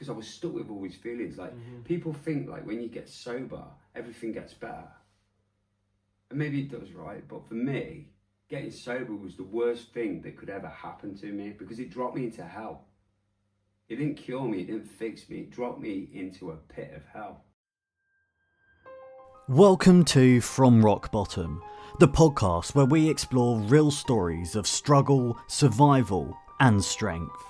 because I was stuck with all these feelings. Like people think like when you get sober, everything gets better, and maybe it does, right? But for me, getting sober was the worst thing that could ever happen to me because it dropped me into hell. It didn't cure me, it didn't fix me, it dropped me into a pit of hell. Welcome to From Rock Bottom, the podcast where we explore real stories of struggle, survival, and strength.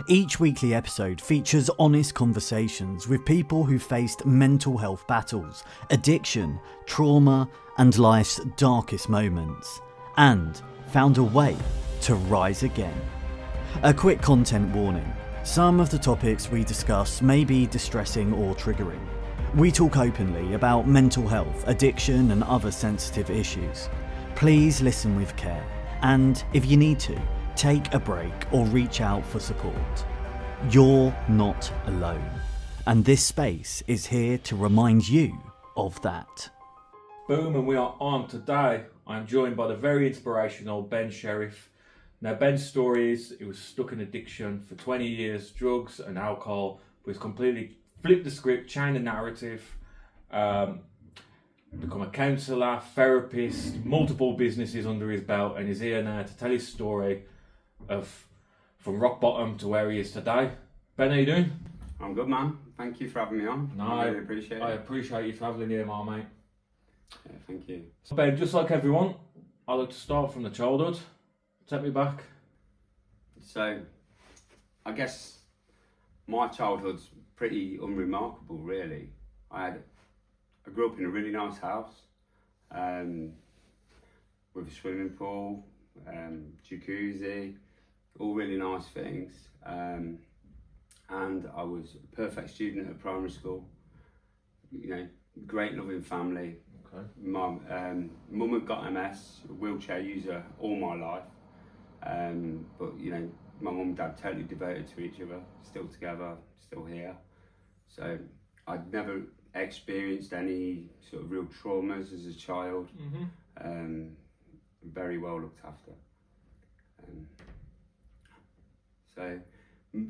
Each weekly episode features honest conversations with people who faced mental health battles, addiction, trauma, and life's darkest moments, and found a way to rise again. A quick content warning: some of the topics we discuss may be distressing or triggering. We talk openly about mental health, addiction, and other sensitive issues. Please listen with care, and if you need to, take a break or reach out for support. You're not alone, and this space is here to remind you of that. Boom, and we are on. Today I'm joined by the very inspirational Ben Sheriff. Now, Ben's story is he was stuck in addiction for 20 years, drugs and alcohol, but he's completely flipped the script, changed the narrative, become a counsellor, therapist, multiple businesses under his belt, and he's here now to tell his story of from rock bottom to where he is today. Ben, how you doing? I'm good, man. Thank you for having me on. I really appreciate it. I appreciate you travelling here, my mate. Yeah, thank you. So Ben, just like everyone, I like to start from the childhood. Take me back. So, I guess my childhood's pretty unremarkable, really. I grew up in a really nice house, with a swimming pool, jacuzzi, all really nice things. And I was a perfect student at primary school. You know, great loving family. Okay. Mum had got MS, a wheelchair user all my life. But you know, my mum and dad totally devoted to each other, still together, still here. So I'd never experienced any sort of real traumas as a child. Very well looked after. So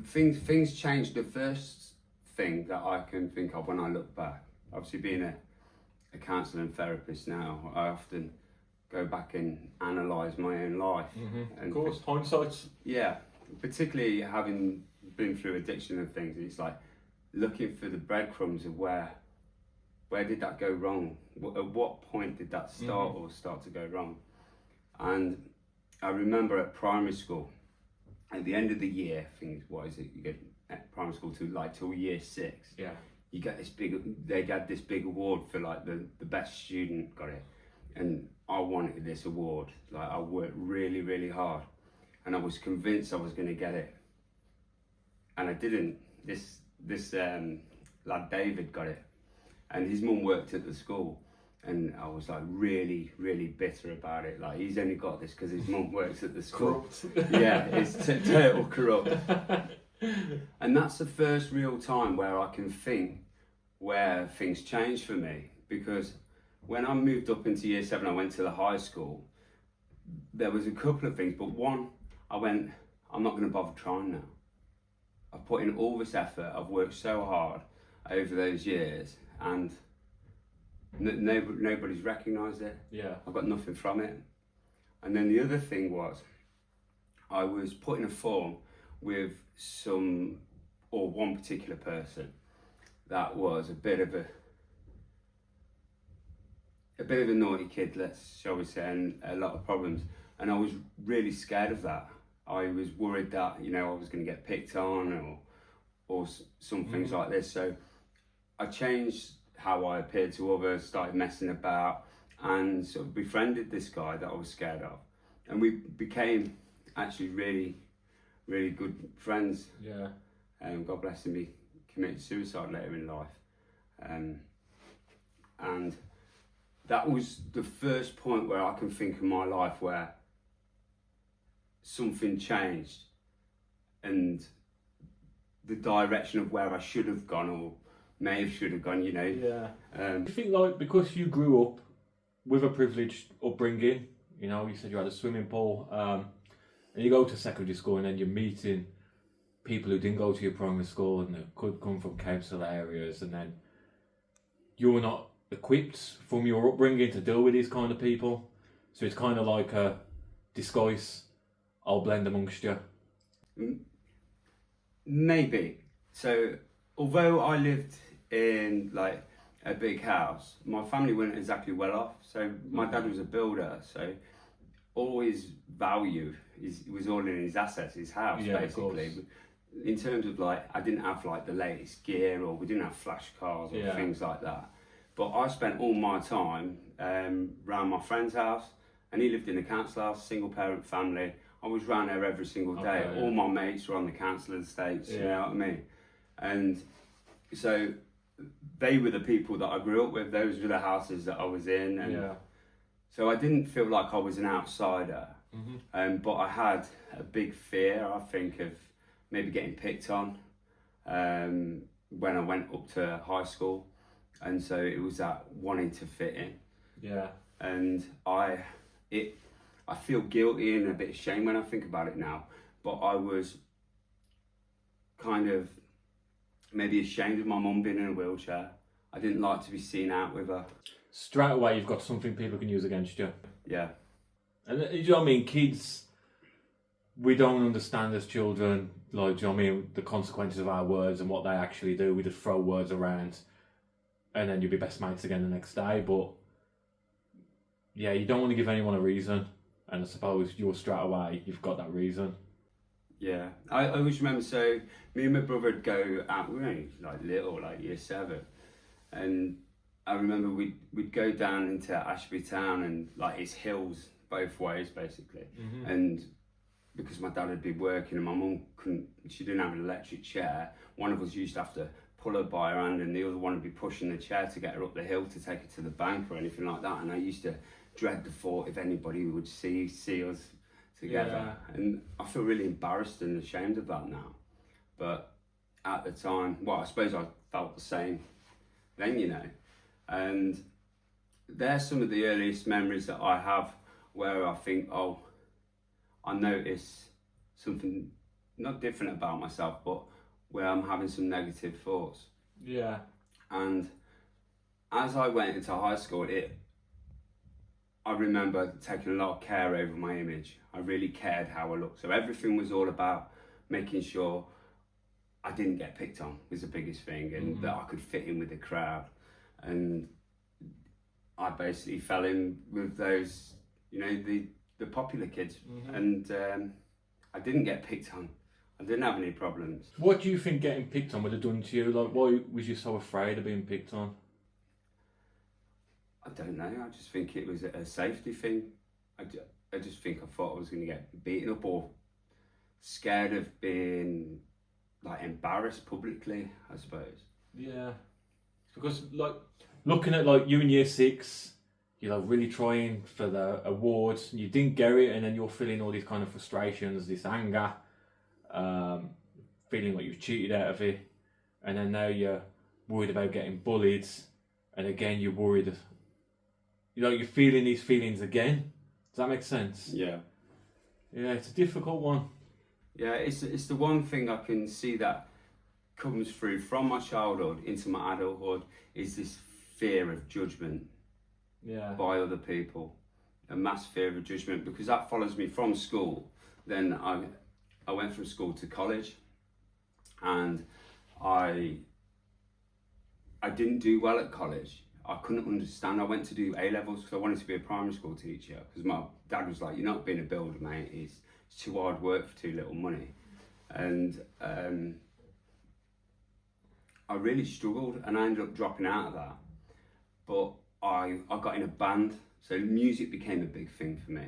things changed. The first thing that I can think of when I look back, obviously being a counsellor and therapist now, I often go back and analyse my own life. And of course, hindsight. Yeah, particularly having been through addiction and things, it's like looking for the breadcrumbs of where did that go wrong? At what point did that start to go wrong? And I remember at primary school, at the end of the year, you get at primary school till year 6. Yeah. You get they had this big award for like the best student got it. And I wanted this award. Like I worked really, really hard, and I was convinced I was going to get it, and I didn't. This lad David got it, and his mum worked at the school, and I was like really, really bitter about it. Like he's only got this because his mum works at the school. Corrupt. Yeah, it's total corrupt. And that's the first real time where I can think where things changed for me, because when I moved up into year 7, I went to the high school. There was a couple of things, but one, I went, I'm not going to bother trying now. I've put in all this effort, I've worked so hard over those years, and nobody's recognised it. Yeah. I got nothing from it. And then the other thing was, I was put in a form with one particular person that was a bit of a naughty kid, shall we say, and a lot of problems. And I was really scared of that. I was worried that, you know, I was going to get picked on or some things like this. So I changed how I appeared to others, started messing about, and sort of befriended this guy that I was scared of. And we became actually really, really good friends. Yeah. God bless him, he committed suicide later in life. And that was the first point where I can think of my life where something changed and the direction of where I should have gone or should have gone, you know. Yeah. I think like because you grew up with a privileged upbringing, you know, you said you had a swimming pool, and you go to secondary school and then you're meeting people who didn't go to your primary school and who could come from council areas, and then you're not equipped from your upbringing to deal with these kind of people. So it's kind of like a disguise. I'll blend amongst you. Maybe. So, although I lived in like a big house, my family weren't exactly well off. So my dad was a builder, so all his value was all in his assets, his house, basically. In terms of like, I didn't have like the latest gear, or we didn't have flash cars or things like that. But I spent all my time around my friend's house, and he lived in a council house, single parent family. I was round there every single day. All my mates were on the council estates, you know what I mean? And so they were the people that I grew up with. Those were the houses that I was in. And so I didn't feel like I was an outsider. But I had a big fear, I think, of maybe getting picked on when I went up to high school. And so it was that wanting to fit in. Yeah. And I feel guilty and a bit ashamed when I think about it now, but I was kind of maybe ashamed of my mum being in a wheelchair. I didn't like to be seen out with her. Straight away, you've got something people can use against you. Yeah. And you know what I mean? Kids, we don't understand as children, like, do you know what I mean, the consequences of our words and what they actually do. We just throw words around and then you'll be best mates again the next day. But yeah, you don't want to give anyone a reason. And I suppose you're straight away, you've got that reason. Yeah, I always remember, so me and my brother would go out, we were only like little, like year 7. And I remember we'd go down into Ashby Town, and like it's hills both ways basically. And because my dad would be working and my mum she didn't have an electric chair, one of us used to have to pull her by her hand and the other one would be pushing the chair to get her up the hill to take her to the bank or anything like that. And I used to dread the thought if anybody would see us together. And I feel really embarrassed and ashamed of that now. But at the time, well, I suppose I felt the same then, you know. And there's some of the earliest memories that I have where I think, oh, I notice something not different about myself, but where I'm having some negative thoughts. Yeah. And as I went into high school, I remember taking a lot of care over my image. I really cared how I looked. So everything was all about making sure I didn't get picked on was the biggest thing, and that I could fit in with the crowd. And I basically fell in with those, you know, the popular kids. And I didn't get picked on. I didn't have any problems. What do you think getting picked on would have done to you? Like, why was you so afraid of being picked on? I don't know. I just think it was a safety thing. I just think I thought I was going to get beaten up or scared of being like embarrassed publicly, I suppose. Yeah, because like looking at like you in year 6, you're like really trying for the awards and you didn't get it, and then you're feeling all these kind of frustrations, this anger, feeling like you've cheated out of it, and then now you're worried about getting bullied, and again you're worried. You know, you're feeling these feelings again. Does that make sense? Yeah. Yeah, it's a difficult one. Yeah, it's the one thing I can see that comes through from my childhood into my adulthood is this fear of judgment by other people. A mass fear of judgment, because that follows me from school. Then I went from school to college, and I didn't do well at college. I couldn't understand. I went to do A-levels because I wanted to be a primary school teacher, because my dad was like, you're not being a builder, mate. It's too hard work for too little money. And I really struggled, and I ended up dropping out of that. But I got in a band, so music became a big thing for me.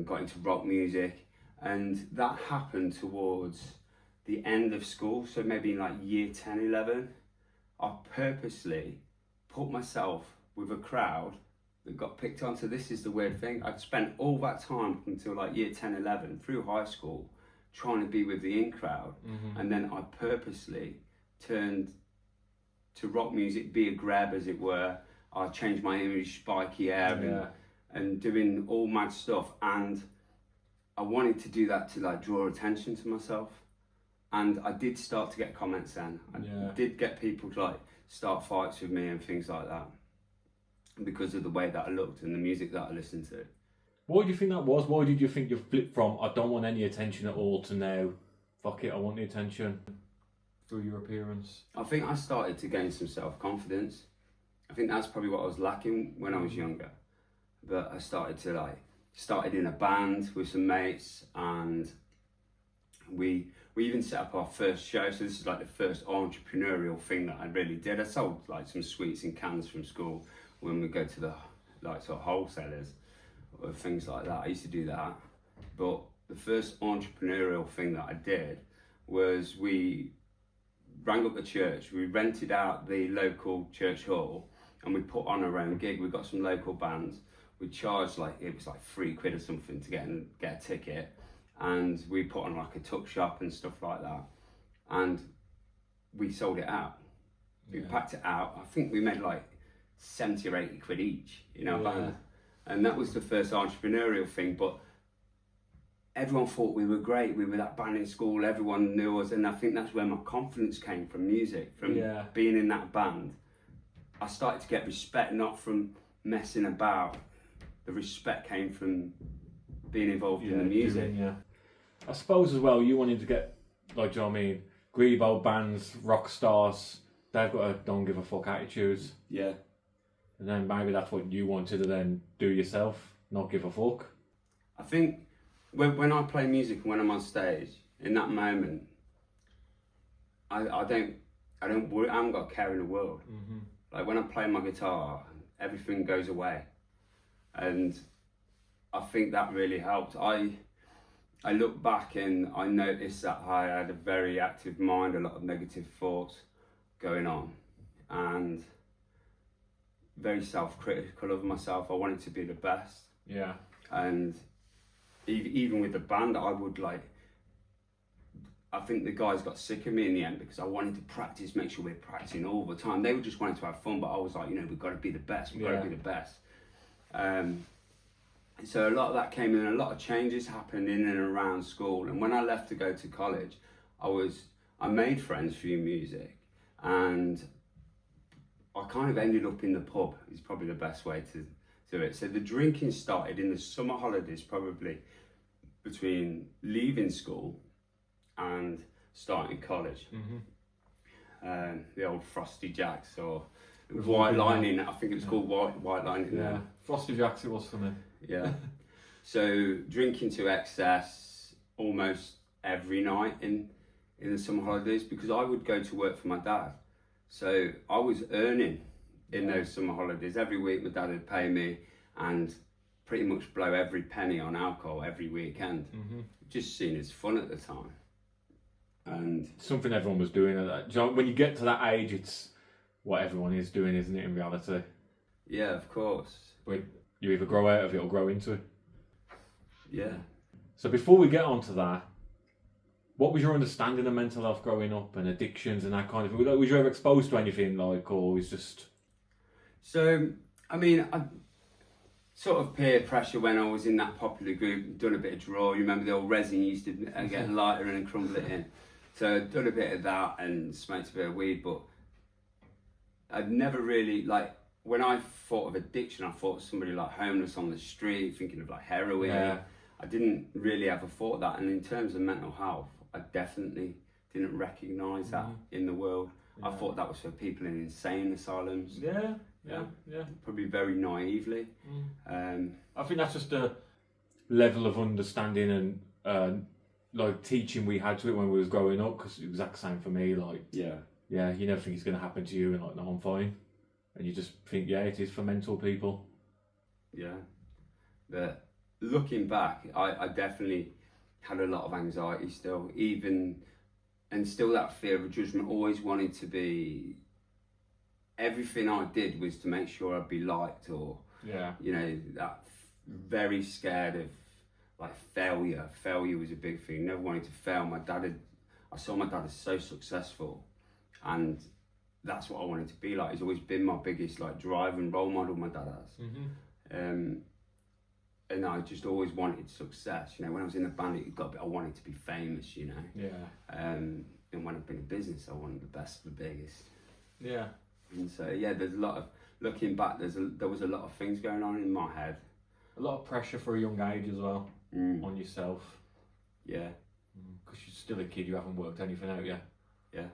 Got into rock music, and that happened towards the end of school, so maybe in like year 10, 11. I purposely put myself with a crowd that got picked on. So this is the weird thing. I'd spent all that time up until like year 10, 11 through high school trying to be with the in crowd. And then I purposely turned to rock music, be a grab as it were. I changed my image, spiky hair and doing all mad stuff. And I wanted to do that to like draw attention to myself. And I did start to get comments then. I did get people to like start fights with me and things like that because of the way that I looked and the music that I listened to. What do you think that was? Why did you think you flipped from I don't want any attention at all to now, fuck it, I want the attention through your appearance? I think I started to gain some self-confidence. I think that's probably what I was lacking when I was younger. But I started in a band with some mates, and we even set up our first show. So this is like the first entrepreneurial thing that I really did. I sold like some sweets in cans from school when we go to the like sort of wholesalers or things like that. I used to do that. But the first entrepreneurial thing that I did was we rang up the church. We rented out the local church hall and we put on our own gig. We got some local bands. We charged it was like £3 or something to get a ticket. And we put on like a tuck shop and stuff like that. And we sold it out. We packed it out. I think we made like 70 or 80 quid each in our band. And that was the first entrepreneurial thing. But everyone thought we were great. We were that band in school. Everyone knew us. And I think that's where my confidence came from music, from being in that band. I started to get respect, not from messing about. The respect came from being involved in the music. I suppose as well, you wanted to get, like, do you know what I mean? Grebo bands, rock stars, they've got a don't give a fuck attitudes. Yeah. And then maybe that's what you wanted to then do yourself, not give a fuck. I think when I play music and when I'm on stage, in that moment, I haven't got a care in the world. Mm-hmm. Like when I play my guitar, everything goes away. And I think that really helped. I look back and I noticed that I had a very active mind, a lot of negative thoughts going on, and very self-critical of myself. I wanted to be the best. Yeah. And even with the band, I think the guys got sick of me in the end because I wanted to practice, make sure we're practicing all the time. They were just wanting to have fun, but I was like, we've got to be the best. We've got to be the best. So a lot of that came in, a lot of changes happened in and around school. And when I left to go to college, I made friends through music, and I kind of ended up in the pub, is probably the best way to do it. So the drinking started in the summer holidays, probably between leaving school and starting college. Mm-hmm. The old Frosty Jacks or White Lining, I think it was called White Lining. Yeah, Frosty Jacks it was for me. Yeah. So drinking to excess almost every night in the summer holidays, because I would go to work for my dad. So I was earning in those summer holidays. Every week my dad would pay me and pretty much blow every penny on alcohol every weekend. Mm-hmm. Just seen as fun at the time. And something everyone was doing at that. Do you know, when you get to that age, it's what everyone is doing, isn't it, in reality? Yeah, of course. But you either grow out of it or grow into it. Yeah. So before we get on to that, what was your understanding of mental health growing up and addictions and that kind of thing? Was you ever exposed to anything like, or was just... So, I mean, I sort of peer pressure when I was in that popular group, done a bit of draw. You remember the old resin used to get a lighter and crumble it in. So I'd done a bit of that and smoked a bit of weed, but I'd never really, when I thought of addiction, I thought of somebody like homeless on the street, thinking of like heroin. Yeah. I didn't really ever thought that. And in terms of mental health, I definitely didn't recognise that in the world. Yeah. I thought that was for people in insane asylums. Yeah. Probably very naively. I think that's just a level of understanding and teaching we had to it when we was growing up, because it was the exact same for me. You never think it's going to happen to you, and no, I'm fine. And you just think, it is for mental people. Yeah. But looking back, I definitely had a lot of anxiety still, and still that fear of judgment, always wanted to be, everything I did was to make sure I'd be liked, or, that very scared of failure. Failure was a big thing, never wanted to fail. I saw my dad as so successful, and that's what I wanted to be like. He's always been my biggest drive and role model, my dad has. Mm-hmm. and I just always wanted success. You know, when I was in the band, I wanted to be famous. You know. Yeah. And when I've been in business, I wanted the best, the biggest. Yeah. And so yeah, there's a lot of looking back. There was a lot of things going on in my head. A lot of pressure for a young age as well on yourself. Yeah. Because you're still a kid, you haven't worked anything out yet. Yeah.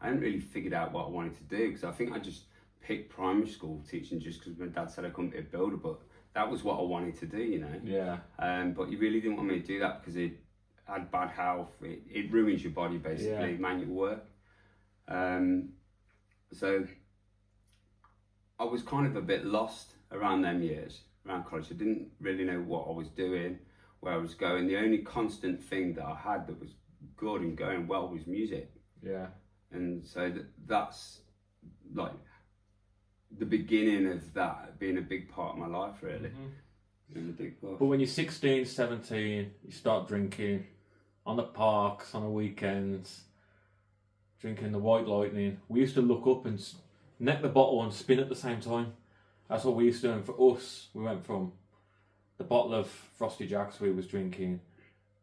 I hadn't really figured out what I wanted to do, because I think I just picked primary school teaching just because my dad said I couldn't be a builder, but that was what I wanted to do, you know. Yeah. But he really didn't want me to do that because it had bad health. It ruins your body basically, manual work. So I was kind of a bit lost around them years, around college. I didn't really know what I was doing, where I was going. The only constant thing that I had that was good and going well was music. Yeah. And so that's like the beginning of that being a big part of my life, really. Being a big part. But when you're 16, 17, you start drinking on the parks, on the weekends, drinking the White Lightning. We used to look up and neck the bottle and spin at the same time. That's what we used to do. And for us, we went from the bottle of Frosty Jacks we was drinking,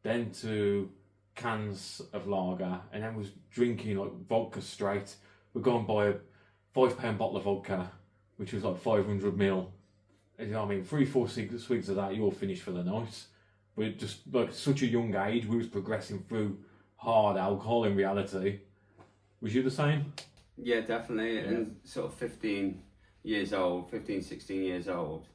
then to cans of lager, and then was drinking like vodka straight. We'd go and buy a £5 bottle of vodka, which was like 500ml. You know what I mean? 3-4 swigs of that, you're finished for the night. But just like such a young age, we was progressing through hard alcohol in reality. Was you the same? Yeah, definitely. Yeah. And sort of 15, 16 years old,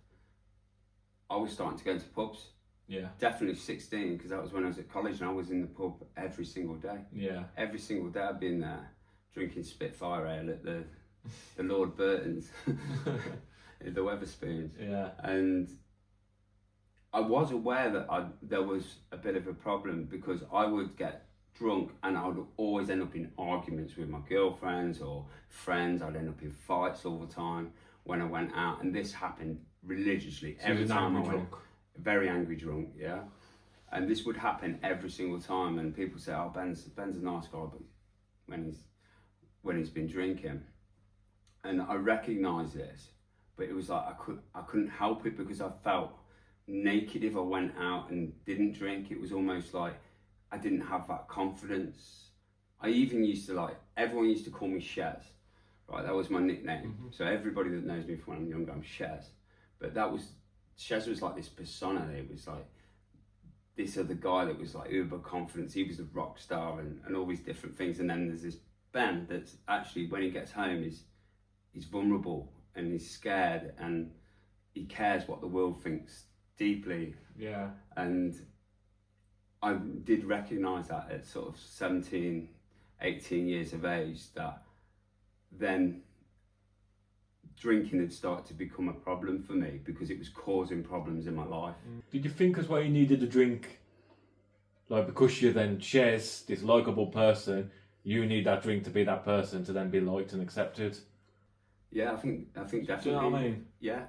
I was starting to go to pubs. Yeah. Definitely 16, because that was when I was at college and I was in the pub every single day. Yeah. Every single day I'd been there drinking Spitfire Ale at the Lord Burton's, the Weatherspoons. Yeah. And I was aware that there was a bit of a problem, because I would get drunk and I would always end up in arguments with my girlfriends or friends. I'd end up in fights all the time when I went out, and this happened religiously every time I went. Drunk. Very angry drunk, yeah. And this would happen every single time, and people say, "Oh, Ben's a nice guy," but when he's been drinking, and I recognised this, but it was like I couldn't help it, because I felt naked if I went out and didn't drink. It was almost like I didn't have that confidence. I even used to everyone used to call me Shez, right? That was my nickname. So everybody that knows me from when I'm younger, I'm Shez. But Shez was like this persona. It was like this other guy that was like uber confidence. He was a rock star and all these different things. And then there's this Ben that's actually, when he gets home, he's vulnerable and he's scared and he cares what the world thinks deeply. Yeah. And I did recognise that at sort of 17, 18 years of age, that then drinking had started to become a problem for me, because it was causing problems in my life. Did you think as well you needed a drink? Like, because you're then Shez, this likeable person, you need that drink to be that person, to then be liked and accepted? Yeah, I think definitely. Do you know what I mean? Yeah,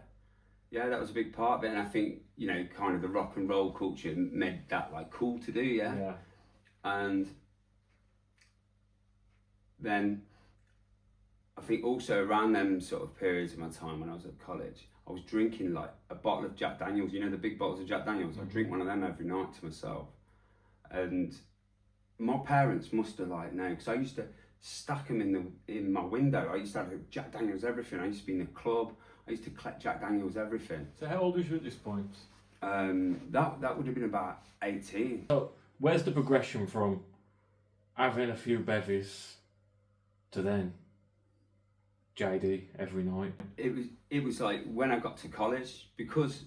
that was a big part of it, and I think, you know, kind of the rock and roll culture made that like cool to do, yeah. And then I think also around them sort of periods of my time when I was at college, I was drinking like a bottle of Jack Daniels, you know, the big bottles of Jack Daniels. I drink one of them every night to myself. And my parents must have known, because I used to stack them in my window. I used to have Jack Daniels everything. I used to be in the club. I used to collect Jack Daniels everything. So how old was you at this point? That would have been about 18. So where's the progression from having a few bevies to then JD every night? It was like when I got to college, because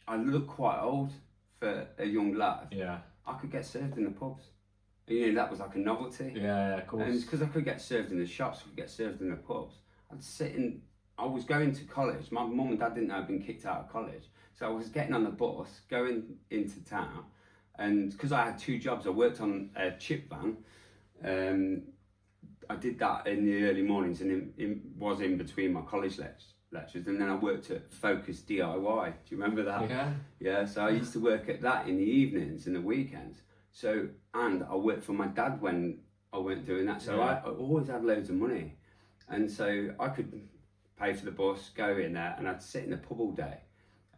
I looked quite old for a young lad. Yeah. I could get served in the pubs. You know, that was like a novelty. Yeah, of course. And it's because I could get served in the shops, I could get served in the pubs. I was going to college. My mum and dad didn't know I'd been kicked out of college. So I was getting on the bus, going into town. And because I had two jobs, I worked on a chip van. I did that in the early mornings, and it was in between my college lectures. And then I worked at Focus DIY. Do you remember that? Yeah. Yeah, so I used to work at that in the evenings and the weekends. So, and I worked for my dad when I weren't doing that. So I always had loads of money. And so I could pay for the bus, go in there, and I'd sit in the pub all day.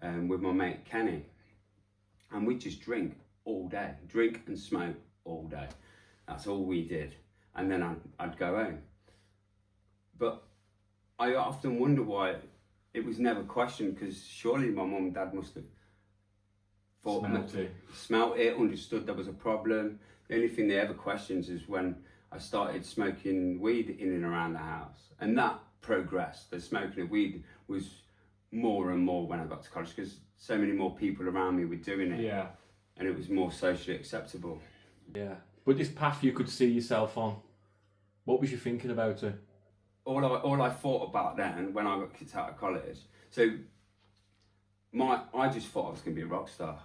with my mate Kenny, and we'd just drink all day, drink and smoke all day. That's all we did, and then I'd go home. But I often wonder why it was never questioned, because surely my mum and dad must have smelt it, understood there was a problem. The only thing they ever questioned is when I started smoking weed in and around the house, and that progressed. The smoking of weed was more and more when I got to college, because so many more people around me were doing it. Yeah. And it was more socially acceptable. Yeah. But this path you could see yourself on, what was you thinking about it? All I thought about then, when I got kicked out of college, so I just thought I was going to be a rock star.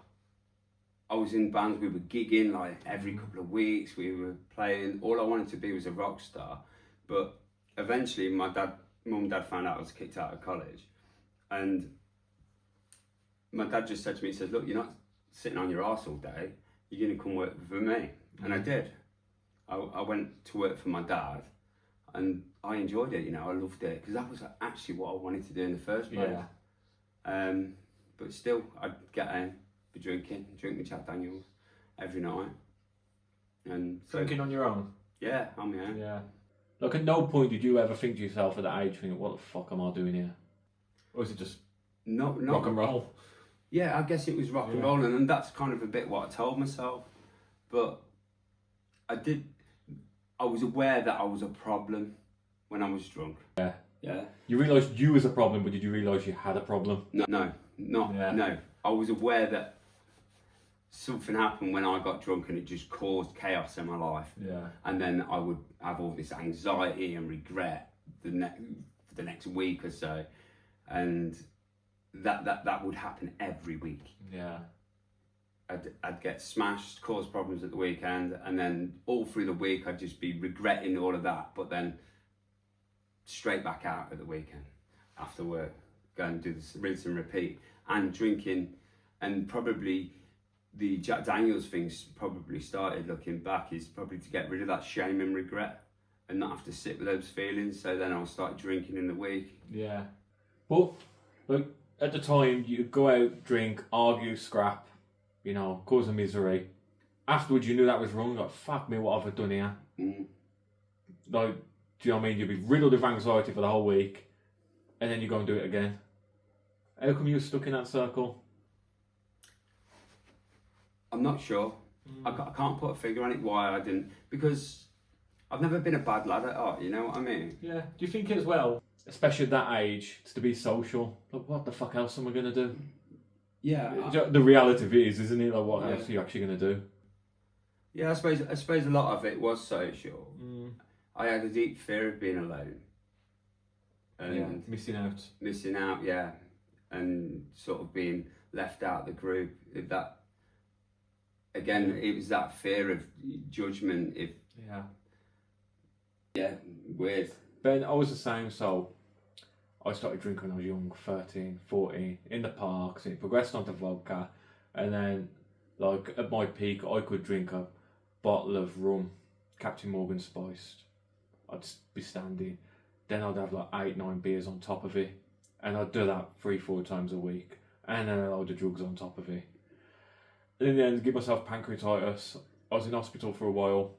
I was in bands, we were gigging like every couple of weeks, we were playing. All I wanted to be was a rock star. But eventually mum and dad found out I was kicked out of college. And my dad just said to me, he says, look, you're not sitting on your arse all day, you're going to come work for me. And I did. I went to work for my dad, and I enjoyed it, I loved it, because that was actually what I wanted to do in the first place. Yeah. But still, I'd get home, be drink my Jack Daniels every night. And so, Drinking on your own? Yeah, on my own. Yeah. Like, at no point did you ever think to yourself at that age, thinking, what the fuck am I doing here? Or is it just rock and roll? Yeah, I guess it was rock and roll, and that's kind of a bit what I told myself. But I was aware that I was a problem when I was drunk. Yeah. Yeah. You realised you was a problem, but did you realise you had a problem? No. I was aware that something happened when I got drunk, and it just caused chaos in my life. Yeah. And then I would have all this anxiety and regret the next week or so, and that would happen every week. Yeah. I'd get smashed, cause problems at the weekend, and then all through the week I'd just be regretting all of that, but then straight back out at the weekend after work, go and do this rinse and repeat, and drinking. And probably the Jack Daniels things probably started, looking back, is probably to get rid of that shame and regret and not have to sit with those feelings. So then I'll start drinking in the week. Yeah. But like, at the time, you'd go out, drink, argue, scrap, cause a misery. Afterwards, you knew that was wrong. Like, fuck me, what have I done here? Mm. Like, do you know what I mean? You'd be riddled with anxiety for the whole week, and then you go and do it again. How come you were stuck in that circle? I'm not sure. I can't put a figure on it why I didn't, because I've never been a bad lad at art, you know what I mean? Yeah. Do you think as well, especially at that age, to be social? Like, what the fuck else am I going to do? Yeah. The reality of it is, isn't it? Like, what else are you actually going to do? Yeah, I suppose a lot of it was social. I had a deep fear of being alone. And missing out. Yeah. And sort of being left out of the group. That, again, it was that fear of judgment. Weird. Ben, I was the same, so I started drinking when I was young, 13, 14, in the parks, and it progressed onto vodka, and then, like, at my peak, I could drink a bottle of rum, Captain Morgan spiced. I'd be standing, then I'd have like 8, 9 beers on top of it, and I'd do that 3-4 times a week, and then a load of drugs on top of it. And in the end, give myself pancreatitis. I was in hospital for a while,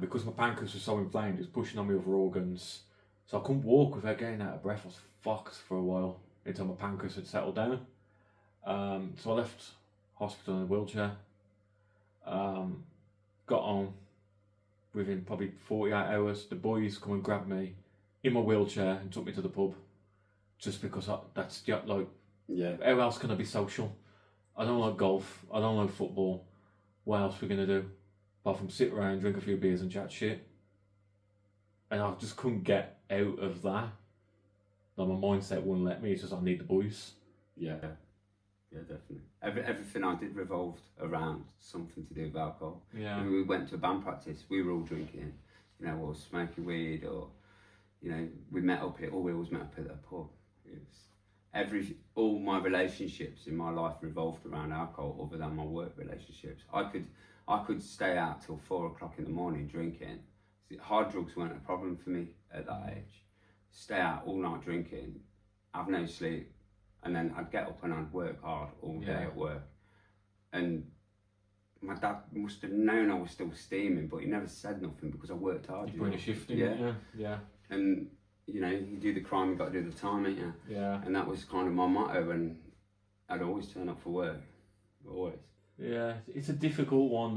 because my pancreas was so inflamed, it was pushing on my other organs. So I couldn't walk without getting out of breath. I was fucked for a while until my pancreas had settled down. So I left hospital in a wheelchair. Got home within probably 48 hours. The boys come and grabbed me in my wheelchair and took me to the pub. Just because that's like, how else can I be social? I don't like golf. I don't like football. What else are we going to do? Apart from sit around, drink a few beers and chat shit. And I just couldn't get out of that. Like, my mindset wouldn't let me. It's just, I need the boys. Yeah, definitely. Everything I did revolved around something to do with alcohol. Yeah. When we went to a band practice, we were all drinking, or smoking weed, or, we always met up at a pub. It was all my relationships in my life revolved around alcohol, other than my work relationships. I could stay out till 4 o'clock in the morning drinking. Hard drugs weren't a problem for me at that age. Stay out all night drinking, have no sleep, and then I'd get up and I'd work hard all day at work. And my dad must have known I was still steaming, but he never said nothing because I worked hard. You bring a shift in, yeah. And you know, you do the crime, you got to do the time, ain't you? Yeah. And that was kind of my motto, and I'd always turn up for work, always. Yeah, it's a difficult one.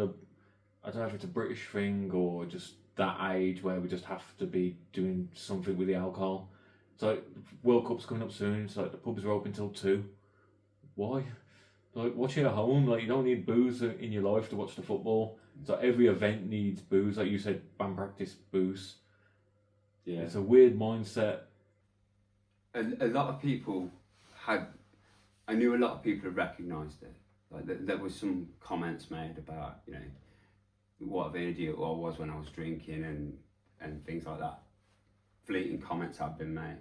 I don't know if it's a British thing or just that age where we just have to be doing something with the alcohol. It's like World Cup's coming up soon. It's like the pubs are open till 2. Why? Like, watch it at home. Like, you don't need booze in your life to watch the football. So every event needs booze. Like you said, band practice, booze. Yeah. It's a weird mindset. A lot of people I knew a lot of people had recognised it. Like there was some comments made about, you know, what an idiot I was when I was drinking and things like that. Fleeting comments had been made.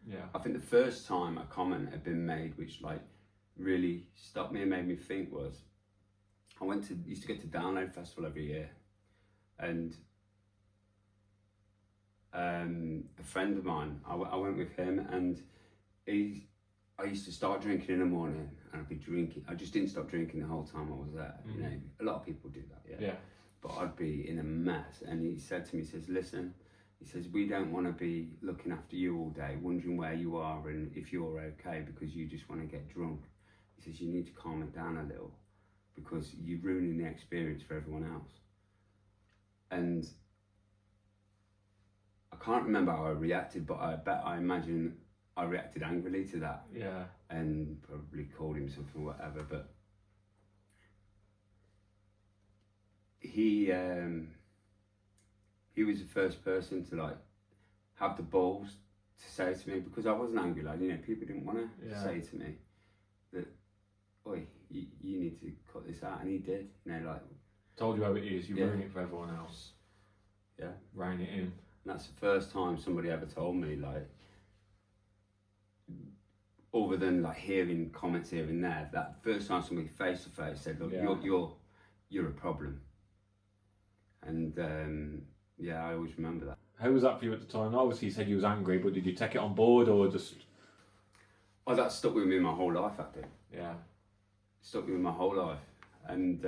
Yeah. I think the first time a comment had been made which like really stopped me and made me think was, I used to go to Download Festival every year, and a friend of mine, I went with him, and I used to start drinking in the morning, and I'd be drinking. I just didn't stop drinking the whole time I was there. You know, a lot of people do that. Yeah. But I'd be in a mess, and he said to me, he says, "Listen," he says, "we don't want to be looking after you all day, wondering where you are and if you're okay because you just want to get drunk." He says, "You need to calm it down a little because you're ruining the experience for everyone else." And I can't remember how I reacted, but I imagine I reacted angrily to that. Yeah. And probably called him something, whatever. But he was the first person to like have the balls to say to me, because I wasn't angry. Like, you know, people didn't want to say to me that, "Oi, you need to cut this out," and he did. You know, like Told you how it is. You ruin it for everyone else. Yeah. Rein it in. And that's the first time somebody ever told me, like, other than like hearing comments here and there, that first time somebody face to face said, "Look, you're a problem." And I always remember that. How was that for you at the time? Obviously you said you was angry, but did you take it on board or just... Oh, that stuck with me my whole life, that did. Yeah. Stuck with me my whole life. And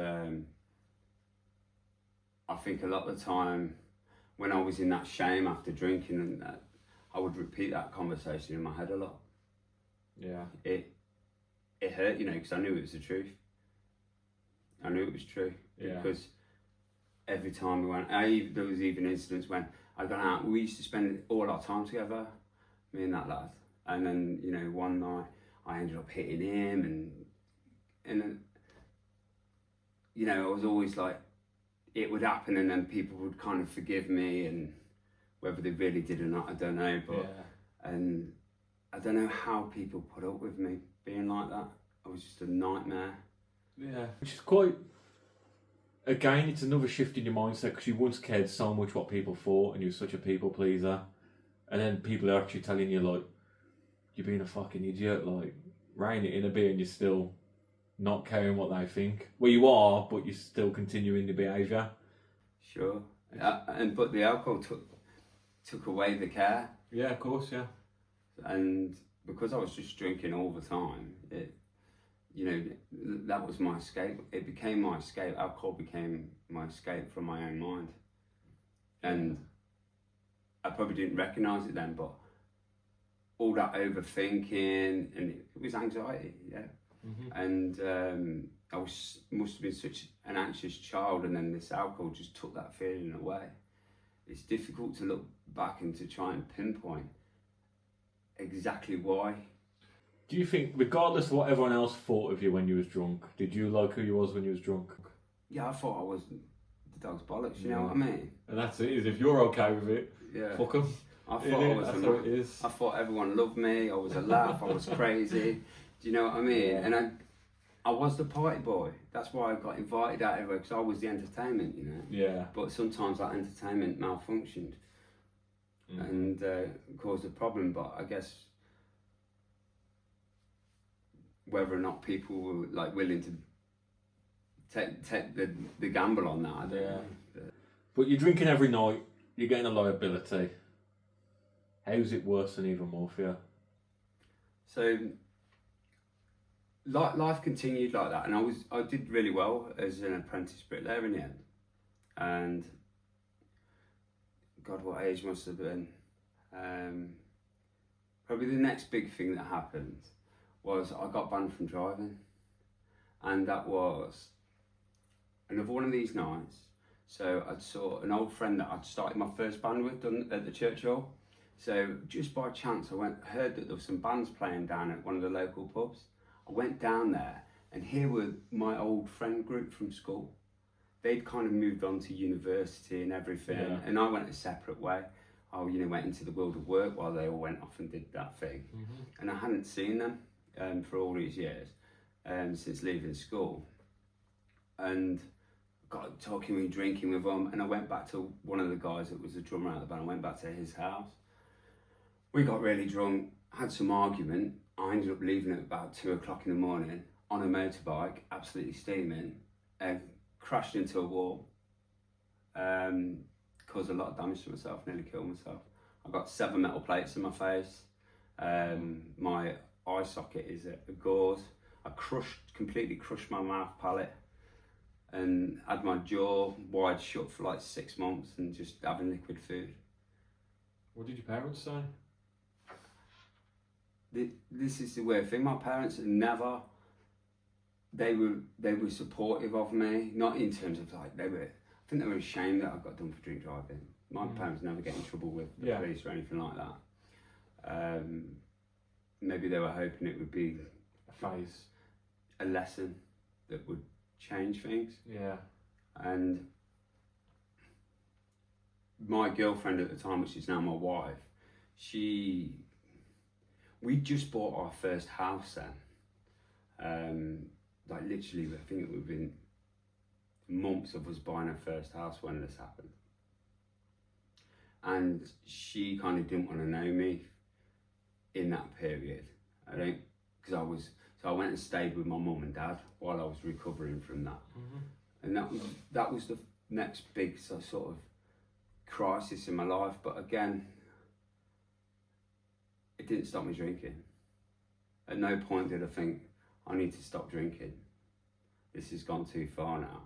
I think a lot of the time when I was in that shame after drinking and that, I would repeat that conversation in my head a lot. Yeah. It hurt, you know, because I knew it was the truth. I knew it was true. Yeah. Because every time we went, there was even incidents when I'd gone out, we used to spend all our time together, me and that lad. And then, you know, one night I ended up hitting him and then, you know, I was always like, it would happen and then people would kind of forgive me, and whether they really did or not, I don't know. But and I don't know how people put up with me being like that. I was just a nightmare. Yeah. Which is quite... Again, it's another shift in your mindset, because you once cared so much what people thought and you were such a people pleaser, and then people are actually telling you like, you're being a fucking idiot, like, rein it in a bit, and you're still not caring what they think. Well, you are, but you're still continuing the behaviour. Sure. But the alcohol took away the care. Yeah, of course, yeah. And because I was just drinking all the time, you know, that was my escape. It became my escape. Alcohol became my escape from my own mind. And I probably didn't recognise it then, but all that overthinking, and it was anxiety, yeah. Mm-hmm. And I must have been such an anxious child, and then this alcohol just took that feeling away. It's difficult to look back and to try and pinpoint exactly why. Do you think, regardless of what everyone else thought of you when you was drunk, did you like who you was when you was drunk? Yeah, I thought I was the dog's bollocks, you know what I mean? And that's it, is if you're okay with it, fuck them. I thought I was I thought everyone loved me, I was a laugh, I was crazy, do you know what I mean? Yeah. And I was the party boy, that's why I got invited out everywhere, because I was the entertainment, you know? Yeah. But sometimes that entertainment malfunctioned and caused a problem, but I guess whether or not people were like willing to take the gamble on that, I don't know. But you're drinking every night, you're getting a liability. How's it worse than even more for you? So life continued like that, and I did really well as an apprentice bricklayer in the end. And God, what age must have been? Probably the next big thing that happened was I got banned from driving, and that was another one of these nights. So I saw an old friend that I'd started my first band with done at the church hall. So just by chance, heard that there were some bands playing down at one of the local pubs. I went down there, and here were my old friend group from school. They'd kind of moved on to university and everything, and I went a separate way. I, went into the world of work while they all went off and did that thing. And I hadn't seen them for all these years since leaving school. And got talking with, drinking with them, and I went back to one of the guys that was the drummer out of the band. I went back to his house. We got really drunk, had some argument. I ended up leaving at about 2 o'clock in the morning on a motorbike, absolutely steaming, crashed into a wall, caused a lot of damage to myself, nearly killed myself. I got 7 metal plates in my face. My eye socket is a gauze. I completely crushed my mouth palate, and had my jaw wide shut for like 6 months and just having liquid food. What did your parents say? This is the weird thing. My parents never. They were supportive of me, not in terms of like I think they were ashamed that I got done for drink driving. My parents never get in trouble with the police or anything like that. Maybe they were hoping it would be a lesson that would change things. Yeah. And my girlfriend at the time, which is now my wife, we just bought our first house then. Like literally, I think it would have been months of us buying our first house when this happened. And she kind of didn't want to know me in that period. Because I went and stayed with my mum and dad while I was recovering from that. And that was the next big sort of crisis in my life. But again, it didn't stop me drinking. At no point did I think, I need to stop drinking. This has gone too far now.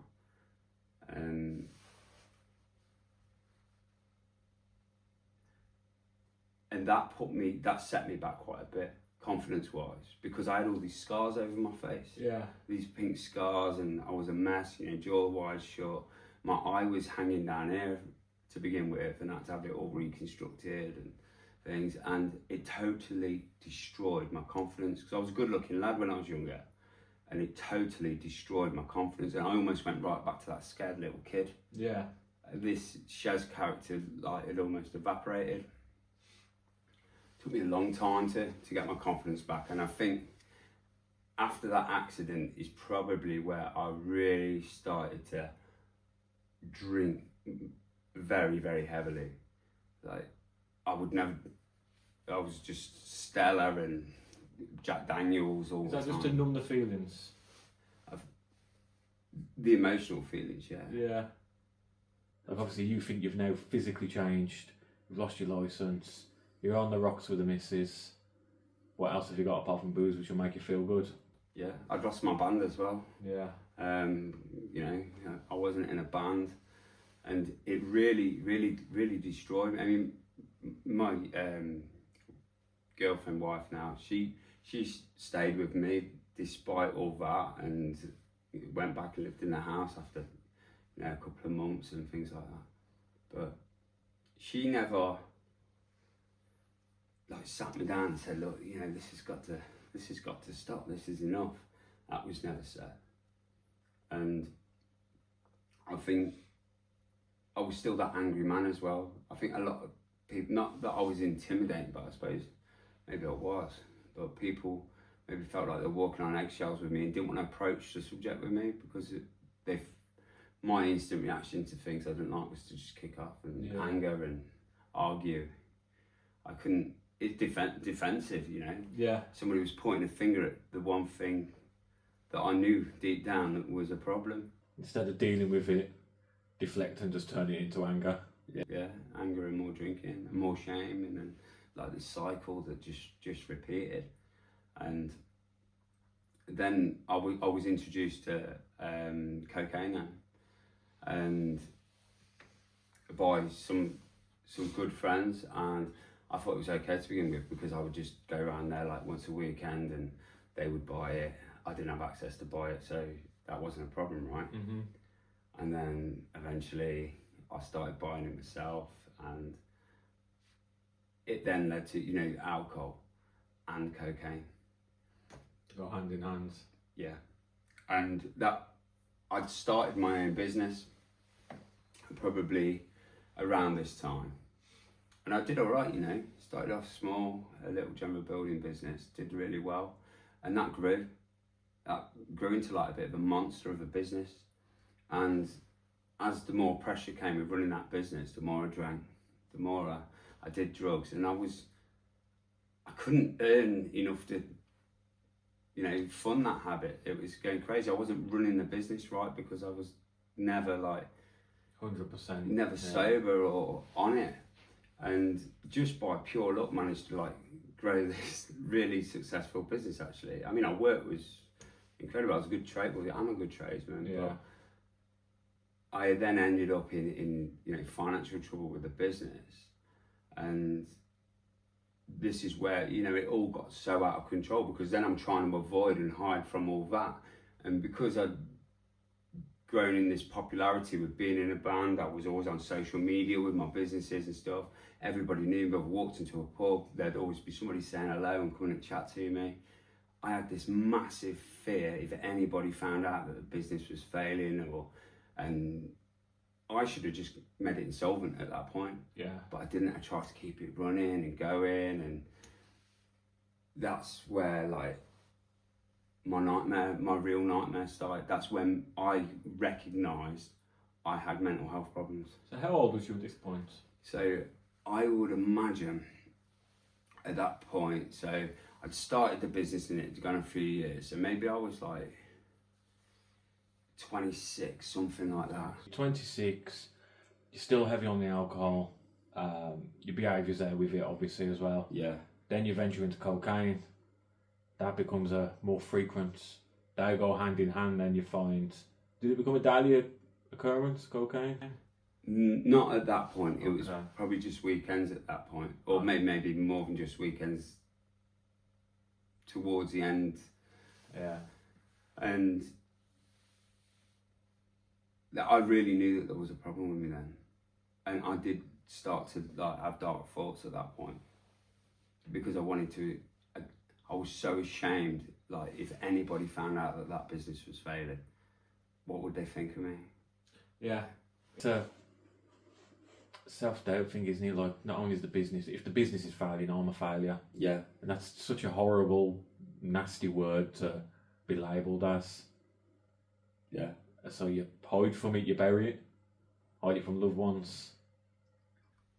And that set me back quite a bit, confidence-wise, because I had all these scars over my face. Yeah. These pink scars, and I was a mess, jaw wide shut. My eye was hanging down here to begin with, and I had to have it all reconstructed and things, and it totally destroyed my confidence, because I was a good looking lad when I was younger, and it totally destroyed my confidence, and I almost went right back to that scared little kid. Yeah. This Shaz character, like, had almost evaporated. Took me a long time to get my confidence back, and I think after that accident is probably where I really started to drink very, very heavily. Like, I was just Stella and Jack Daniels all the time. Is that just to numb the feelings? The emotional feelings, yeah. Yeah. Like, obviously you think you've now physically changed, you've lost your licence, you're on the rocks with the missus. What else have you got apart from booze which will make you feel good? Yeah, I'd lost my band as well. Yeah. I wasn't in a band, and it really, really, really destroyed me. I mean, my girlfriend, wife now, she stayed with me despite all that, and went back and lived in the house after a couple of months and things like that. But she never sat me down and said, look, this has got to stop, this is enough. That was never said. And I think I was still that angry man as well. I think a lot of people, not that I was intimidating, but I suppose maybe I was, but people maybe felt like they were walking on eggshells with me and didn't want to approach the subject with me, because my instant reaction to things I didn't like was to just kick off and anger and argue. I couldn't, it's defensive, Yeah. Somebody was pointing a finger at the one thing that I knew deep down that was a problem. Instead of dealing with it, deflect and just turn it into anger. Yeah, anger and more drinking and more shame, and then this cycle that just repeated. And then I was introduced to cocaine then, and by some good friends, and I thought it was okay to begin with because I would just go around there like once a weekend and they would buy it. I didn't have access to buy it, so that wasn't a problem, right? Mm-hmm. And then eventually I started buying it myself, and it then led to, you know, alcohol and cocaine. Go hand in hand. Yeah. And that, I'd started my own business probably around this time. And I did all right, you know, started off small, a little general building business, did really well. And that grew into like a bit of a monster of a business. And as the more pressure came with running that business, the more I drank, the more I did drugs. And I couldn't earn enough to, you know, fund that habit. It was going crazy. I wasn't running the business right because I was never like 100%. never sober or on it. And just by pure luck managed to like grow this really successful business actually. I mean, our work was incredible. I was a good tradesman. I'm a good tradesman. Yeah. But I then ended up in you know, financial trouble with the business. And this is where, you know, it all got so out of control because then I'm trying to avoid and hide from all that. And because I'd grown in this popularity with being in a band, I was always on social media with my businesses and stuff. Everybody knew me. If I walked into a pub, there'd always be somebody saying hello and coming to chat to me. I had this massive fear if anybody found out that the business was failing, and I should have just made it insolvent at that point. Yeah. But I didn't. I tried to keep it running and going, and that's where like my real nightmare started. That's when I recognised I had mental health problems. So how old was you at this point? So I would imagine at that point, so I'd started the business and it'd gone a few years, so maybe I was like 26, something like that. 26, you're still heavy on the alcohol, your behaviour's there with it obviously as well. Yeah. Then you venture into cocaine, that becomes a more frequent, they go hand in hand. Then you find, did it become a daily occurrence, cocaine? Not at that point, it was Okay. probably just weekends at that point, or maybe more than just weekends towards the end. Yeah. And I really knew that there was a problem with me then, and I did start to like have dark thoughts at that point because I wanted to. I was so ashamed. Like, if anybody found out that that business was failing, what would they think of me? Yeah. It's a self-doubt thing, isn't it? Like, not only is the business, if the business is failing, I'm a failure. Yeah. And that's such a horrible, nasty word to be labelled as. Yeah. So you hide from it, you bury it, hide it from loved ones.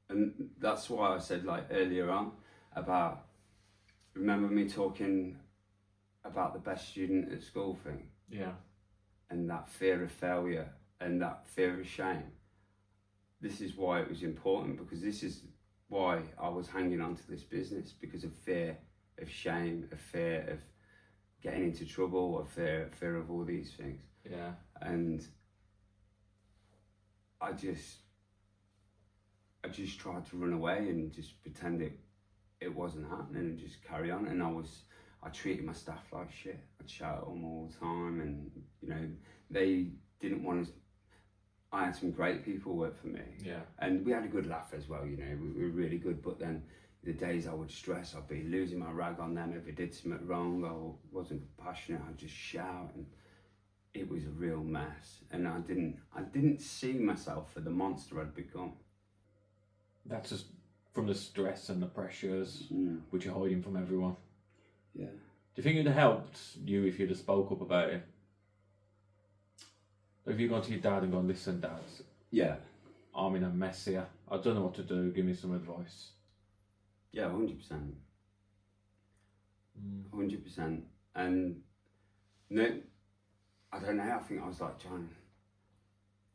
And that's why I said like earlier on about, remember me talking about the best student at school thing? Yeah. And that fear of failure and that fear of shame. This is why it was important, because this is why I was hanging on to this business, because of fear of shame, of fear of getting into trouble, of fear of all these things. Yeah. And I just tried to run away and just pretend it wasn't happening and just carry on. And I treated my staff like shit. I'd shout at them all the time, and you know, they didn't want to. I had some great people work for me. Yeah. And we had a good laugh as well, you know, we were really good. But then the days I would stress, I'd be losing my rag on them. If I did something wrong or wasn't passionate, I'd just shout, and it was a real mess. And I didn't see myself for the monster I'd become. That's just from the stress and the pressures, which you're hiding from everyone. Yeah. Do you think it'd have helped you if you'd have spoke up about it? Have you gone to your dad and gone, listen, Dad, Yeah. I'm in a mess here. I don't know what to do. Give me some advice. Yeah, 100%. 100%. And no, I don't know. I think I was like trying to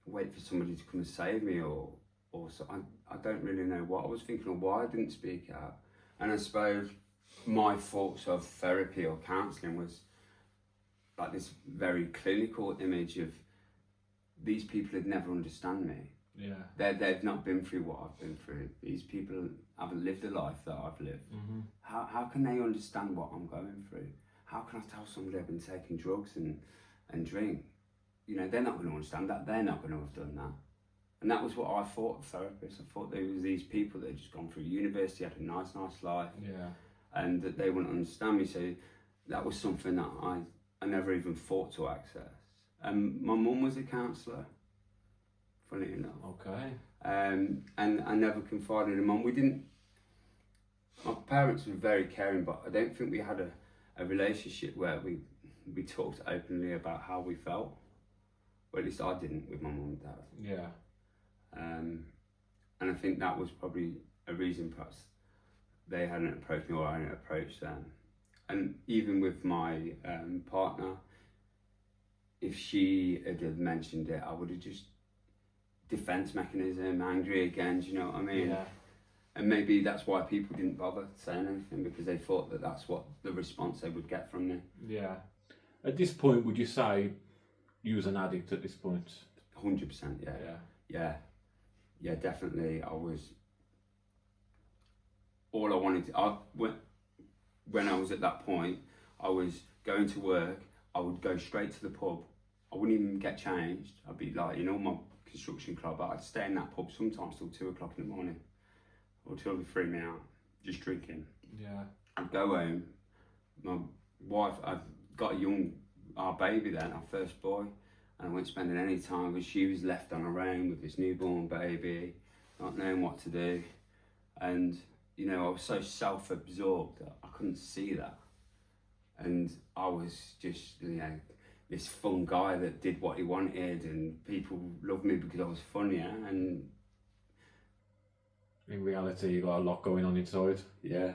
wait for somebody to come and save me, or so. I don't really know what I was thinking or why I didn't speak out. And I suppose my thoughts of therapy or counselling was like this very clinical image of these people would never understand me. Yeah. They've not been through what I've been through. These people haven't lived the life that I've lived. Mm-hmm. How can they understand what I'm going through? How can I tell somebody I've been taking drugs and drink? You know, they're not going to understand that. They're not going to have done that. And that was what I thought of therapists. I thought there was these people that had just gone through university, had a nice life, Yeah. and that they wouldn't understand me. So that was something that I never even thought to access. And my mum was a counsellor, funny enough. Okay. And I never confided in mum. My parents were very caring, but I don't think we had a relationship where we talked openly about how we felt. Well, at least I didn't with my mum and dad. Yeah. And I think that was probably a reason perhaps they hadn't approached me or I hadn't approached them. And even with my partner, if she had mentioned it, I would have just defense mechanism, angry again, do you know what I mean? Yeah. And maybe that's why people didn't bother saying anything, because they thought that that's what the response they would get from me. Yeah. At this point, would you say you was an addict at this point? 100%, yeah, definitely. I was. All I wanted to, when I was at that point, I was going to work. I would go straight to the pub. I wouldn't even get changed. I'd be like, my construction club. I'd stay in that pub sometimes till 2 o'clock in the morning, or till they threw me out, just drinking. Yeah. I'd go home. My wife, I've got our baby then, our first boy. And I wasn't spending any time with. She was left on her own with this newborn baby, not knowing what to do. And, I was so self-absorbed that I couldn't see that. And I was just, this fun guy that did what he wanted, and people loved me because I was funnier. And in reality, you got a lot going on inside. yeah.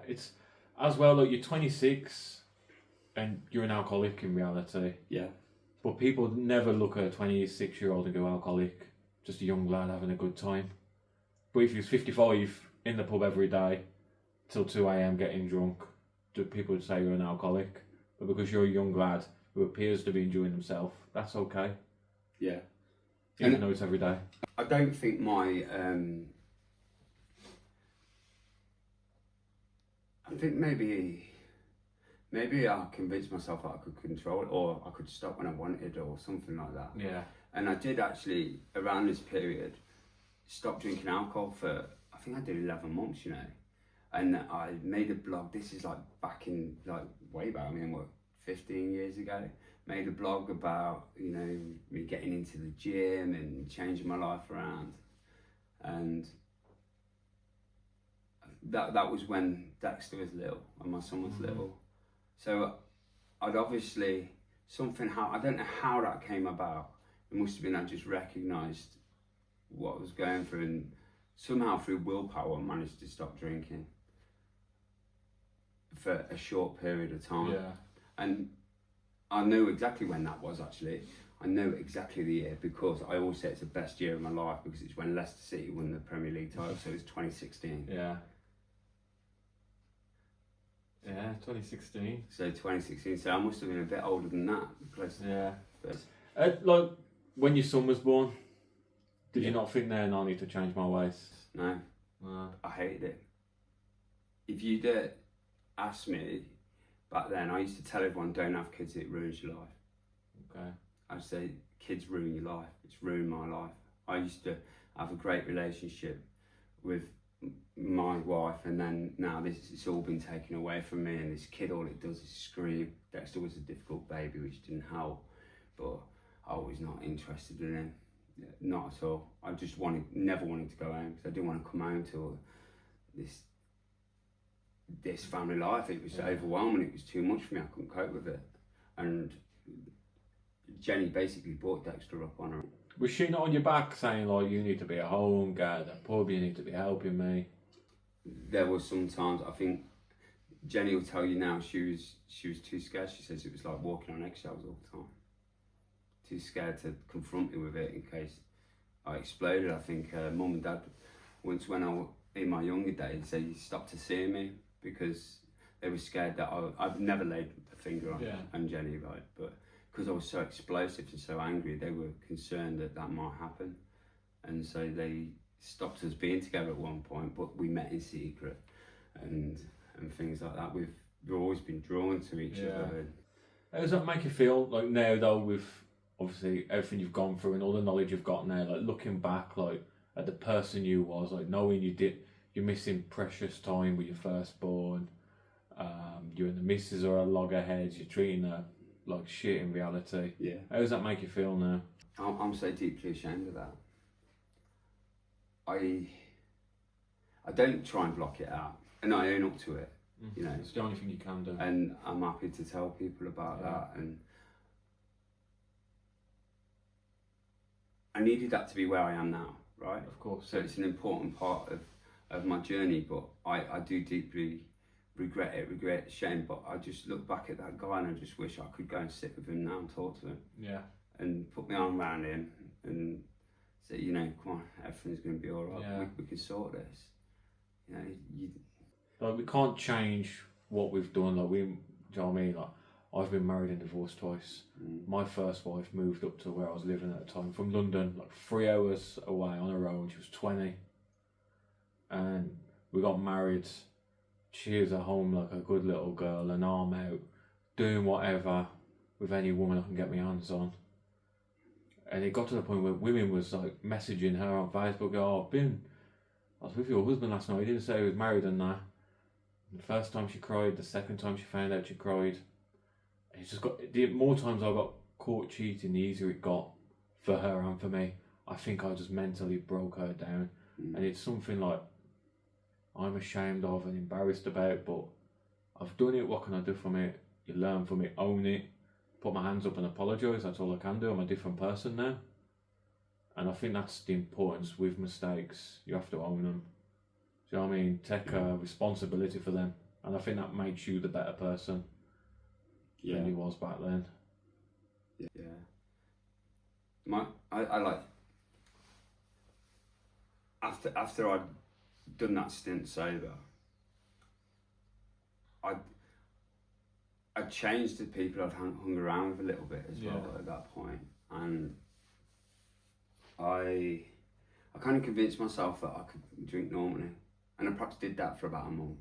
It's as well that you're 26 and you're an alcoholic in reality. Yeah. But people never look at a 26-year-old and go alcoholic, just a young lad having a good time. But if he was 55 in the pub every day till 2 a.m. getting drunk, people would say you're an alcoholic. But because you're a young lad who appears to be enjoying himself, that's okay. Yeah. Even though it's every day. I don't think my I think maybe I convinced myself that I could control it, or I could stop when I wanted, or something like that. Yeah. And I did actually, around this period, stop drinking alcohol for, I think I did 11 months, And I made a blog. This is back in, way back, 15 years ago. Made a blog about, me getting into the gym and changing my life around. And that was when Dexter was little and my son was little. So I'd obviously, I don't know how that came about. It must have been I just recognised what I was going through, and somehow through willpower I managed to stop drinking for a short period of time. Yeah. And I know exactly when that was actually. I know exactly the year, because I always say it's the best year of my life, because it's when Leicester City won the Premier League title, so it's 2016. Yeah. Yeah, 2016. So 2016, so I must have been a bit older than that. Yeah. But when your son was born, did you not think then I need to change my ways? no, I hated it. If you'd asked me back then, I used to tell everyone, don't have kids, it ruins your life. Okay. I'd say, kids ruin your life. It's ruined my life. I used to have a great relationship with my wife, and then now it's all been taken away from me, and this kid, all it does is scream. Dexter was a difficult baby, which didn't help, but I was not interested in him, not at all. I just never wanted to go home, because I didn't want to come home to this family life. It was overwhelming, it was too much for me, I couldn't cope with it. And Jenny basically brought Dexter up on her. Was she not on your back saying, you need to be at home, go to the pub, you need to be helping me? There was sometimes, I think Jenny will tell you now, she was too scared. She says it was like walking on eggshells all the time. Too scared to confront me with it in case I exploded. I think mum and dad, once when in my younger days, they stopped to see me, because they were scared that I've never laid a finger on Jenny, right? But because I was so explosive and so angry, they were concerned that that might happen, and so they stopped us being together at one point. But we met in secret, and things like that. We've always been drawn to each other. How does that make you feel? Like now, though, with obviously everything you've gone through and all the knowledge you've got now, like looking back, like at the person you was, like knowing you're missing precious time with your firstborn. You and the missus are a loggerheads. You're treating her like shit in reality. Yeah. How does that make you feel now? I'm so deeply ashamed of that. I don't try and block it out, and I own up to it. You know, it's the only thing you can do. And I'm happy to tell people about that. And I needed that to be where I am now, right? Of course. So it's an important part of my journey, but I do deeply regret, shame, but I just look back at that guy and I just wish I could go and sit with him now and talk to him. Yeah. And put my arm around him and say, you know, come on, everything's going to be all right. Yeah. We can sort this. You know, like we can't change what we've done. Like do you know what I mean? Like I've been married and divorced twice. My first wife moved up to where I was living at the time from London, like 3 hours away on a road. She was 20, and we got married. She was at home like a good little girl, an arm out, doing whatever with any woman I can get my hands on. And it got to the point where women was like messaging her on Facebook, "Oh, I was with your husband last night. He didn't say he was married and that." The first time she cried, the second time she found out she cried. And it's just got, the more times I got caught cheating, the easier it got for her and for me. I think I just mentally broke her down. And it's something like I'm ashamed of and embarrassed about, but I've done it. What can I do from it? You learn from it, own it, put my hands up and apologise. That's all I can do. I'm a different person now. And I think that's the importance with mistakes. You have to own them. Do you know what I mean? Take responsibility for them. And I think that makes you the better person than you was back then. Yeah. I like, after I'd done that stint sober, I changed the people I'd hung around with a little bit as well at that point. And I kind of convinced myself that I could drink normally, and I perhaps did that for about a month,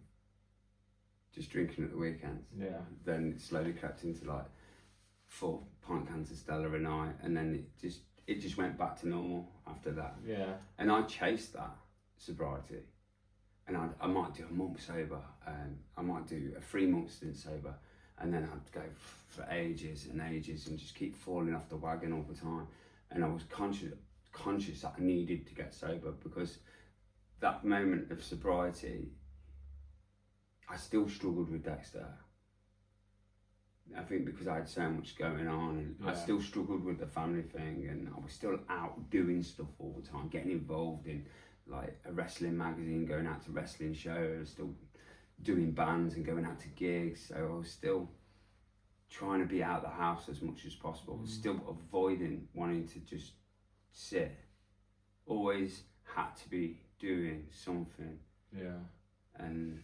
just drinking at the weekends. Yeah. Then it slowly crept into like 4 pint cans of Stella a night, and then it just went back to normal after that. Yeah. And I chased that sobriety, and I might do a month sober, I might do a 3 month stint sober, and then I'd go for ages and ages and just keep falling off the wagon all the time. And I was conscious that I needed to get sober, because that moment of sobriety, I still struggled with Dexter. I think because I had so much going on, and I still struggled with the family thing, and I was still out doing stuff all the time, getting involved in like a wrestling magazine, going out to wrestling shows, still doing bands and going out to gigs. So I was still trying to be out of the house as much as possible, still avoiding wanting to just sit. Always had to be doing something. Yeah. And